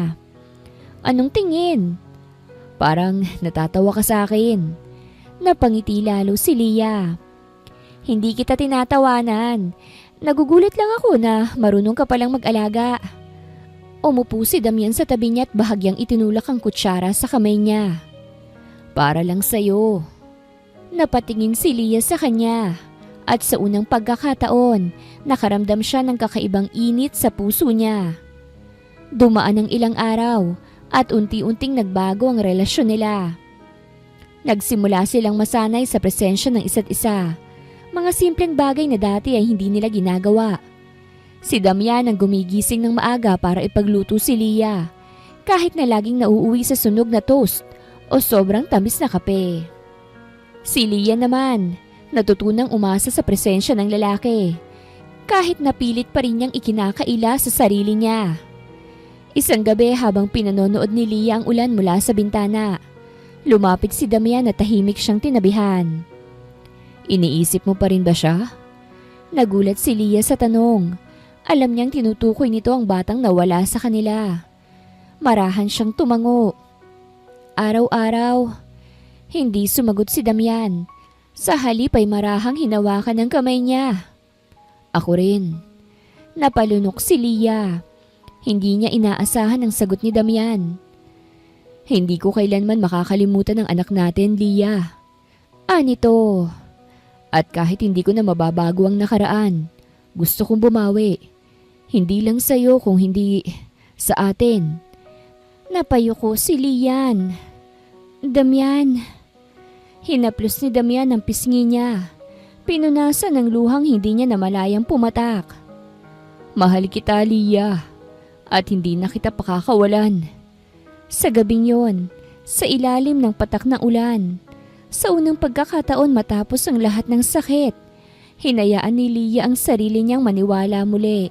Anong tingin? Parang natatawa ka sa akin. Napangiti lalo si Lia. Hindi kita tinatawanan. Nagugulat lang ako na marunong ka palang mag-alaga. Umupo si Damian sa tabi niya at bahagyang itinulak ang kutsara sa kamay niya. Para lang sa'yo. Napatingin si Lia sa kanya at sa unang pagkakataon, nakaramdam siya ng kakaibang init sa puso niya. Dumaan ang ilang araw at unti-unting nagbago ang relasyon nila. Nagsimula silang masanay sa presensya ng isa't isa. Mga simpleng bagay na dati ay hindi nila ginagawa. Si Damian ang gumigising ng maaga para ipagluto si Lia, kahit na laging nauuwi sa sunog na toast o sobrang tamis na kape. Si Lia naman, natutunang umasa sa presensya ng lalaki, kahit napilit pa rin niyang ikinakaila sa sarili niya. Isang gabi habang pinanonood ni Lia ang ulan mula sa bintana, lumapit si Damian at tahimik siyang tinabihan. Iniisip mo pa rin ba siya? Nagulat si Lia sa tanong. Alam niyang tinutukoy nito ang batang nawala sa kanila. Marahan siyang tumango. Araw-araw. Hindi sumagot si Damian. Sa halip ay marahang hinawakan ng kamay niya. Ako rin. Napalunok si Lia. Hindi niya inaasahan ang sagot ni Damian. Hindi ko kailanman makakalimutan ang anak natin, Lia. Anito. At kahit hindi ko na mababago ang nakaraan, gusto kong bumawi. Hindi lang sa'yo kung hindi sa atin. Napayuko si Lian. Damian. Hinaplos ni Damian ang pisngi niya. Pinunasan ng luhang hindi niya namalayang pumatak. Mahal kita, Lia. At hindi na kita pakakawalan. Sa gabing yon, sa ilalim ng patak na ulan, sa unang pagkakataon matapos ang lahat ng sakit, hinayaan ni Lia ang sarili niyang maniwala muli.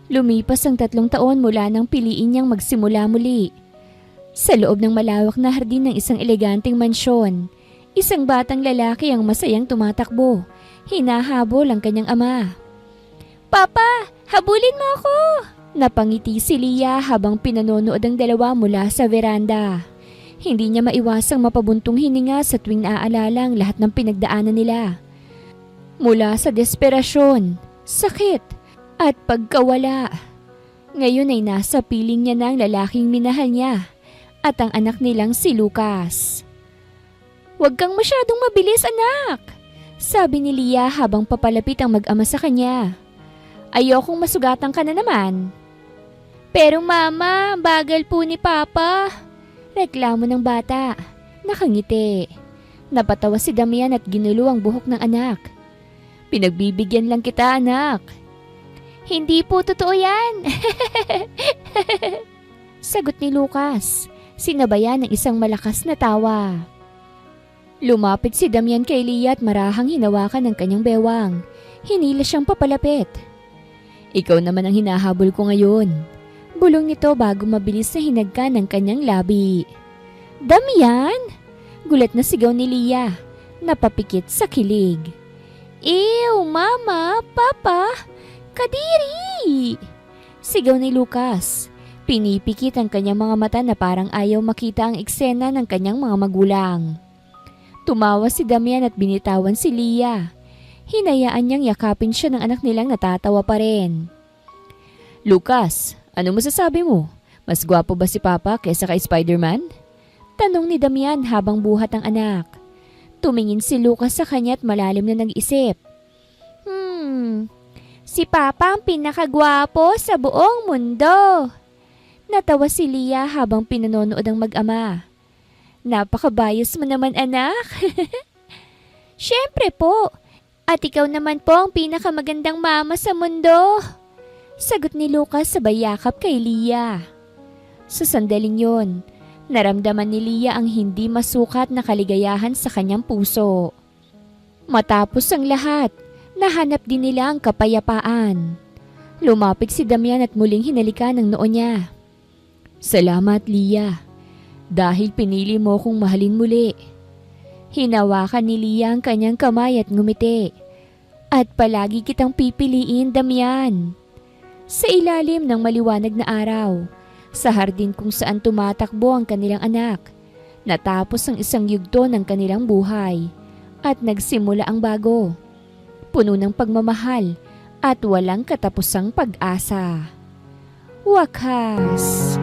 Lumipas ang 3 taon mula nang piliin niyang magsimula muli. Sa loob ng malawak na hardin ng isang eleganteng mansyon, isang batang lalaki ang masayang tumatakbo. Hinahabol ang kanyang ama. Papa, habulin mo ako! Napangiti si Lia habang pinanonood ang dalawa mula sa veranda. Hindi niya maiwasang mapabuntong hininga sa tuwing naaalala ang lahat ng pinagdaanan nila. Mula sa desperasyon, sakit, at pagkawala. Ngayon ay nasa piling niya na ang lalaking minahal niya at ang anak nilang si Lucas. "Huwag kang masyadong mabilis, anak," sabi ni Lia habang papalapit ang mag-ama sa kanya. "Ayokong masugatan ka na naman." "Pero mama, bagal po ni Papa," reklamo ng bata. Nakangiti. Napatawa si Damian at ginulo ang buhok ng anak. "Pinagbibigyan lang kita, anak." "Hindi po totoo yan." Sagot ni Lucas, sinabayan ng isang malakas na tawa. Lumapit si Damian kay Lia at marahang hinawakan ng kanyang bewang. Hinila siyang papalapit. "Ikaw naman ang hinahabol ko ngayon." Bulong nito bago mabilis na hinagka ng kanyang labi. "Damian!" Gulat na sigaw ni Lia. Napapikit sa kilig. "Ew, Mama! Papa! Kadiri!" Sigaw ni Lucas. Pinipikit ang kanyang mga mata na parang ayaw makita ang eksena ng kanyang mga magulang. Tumawa si Damian at binitawan si Lia. Hinayaan niyang yakapin siya ng anak nilang natatawa pa rin. "Lucas, ano masasabi mo? Mas gwapo ba si Papa kaysa kay Spider-Man?" Tanong ni Damian habang buhat ang anak. Tumingin si Lucas sa kanya at malalim na nag-isip. Si Papa ang pinakagwapo sa buong mundo." Natawa si Lia habang pinanonood ang mag-ama. "Napakabayos mo naman, anak." "Siyempre po. At ikaw naman po ang pinakamagandang mama sa mundo." Sagot ni Lucas sabay yakap kay Lia. Sa sandaling yon, naramdaman ni Lia ang hindi masukat na kaligayahan sa kanyang puso. Matapos ang lahat, nahanap din nila ang kapayapaan. Lumapit si Damian at muling hinalikan ang noo niya. "Salamat, Lia. Dahil pinili mo kong mahalin muli." Hinawakan ni Lia ang kanyang kamay at ngumiti. "At palagi kitang pipiliin, Damian." Sa ilalim ng maliwanag na araw, sa hardin kung saan tumatakbo ang kanilang anak, natapos ang isang yugto ng kanilang buhay at nagsimula ang bago, puno ng pagmamahal at walang katapusang pag-asa. Wakas.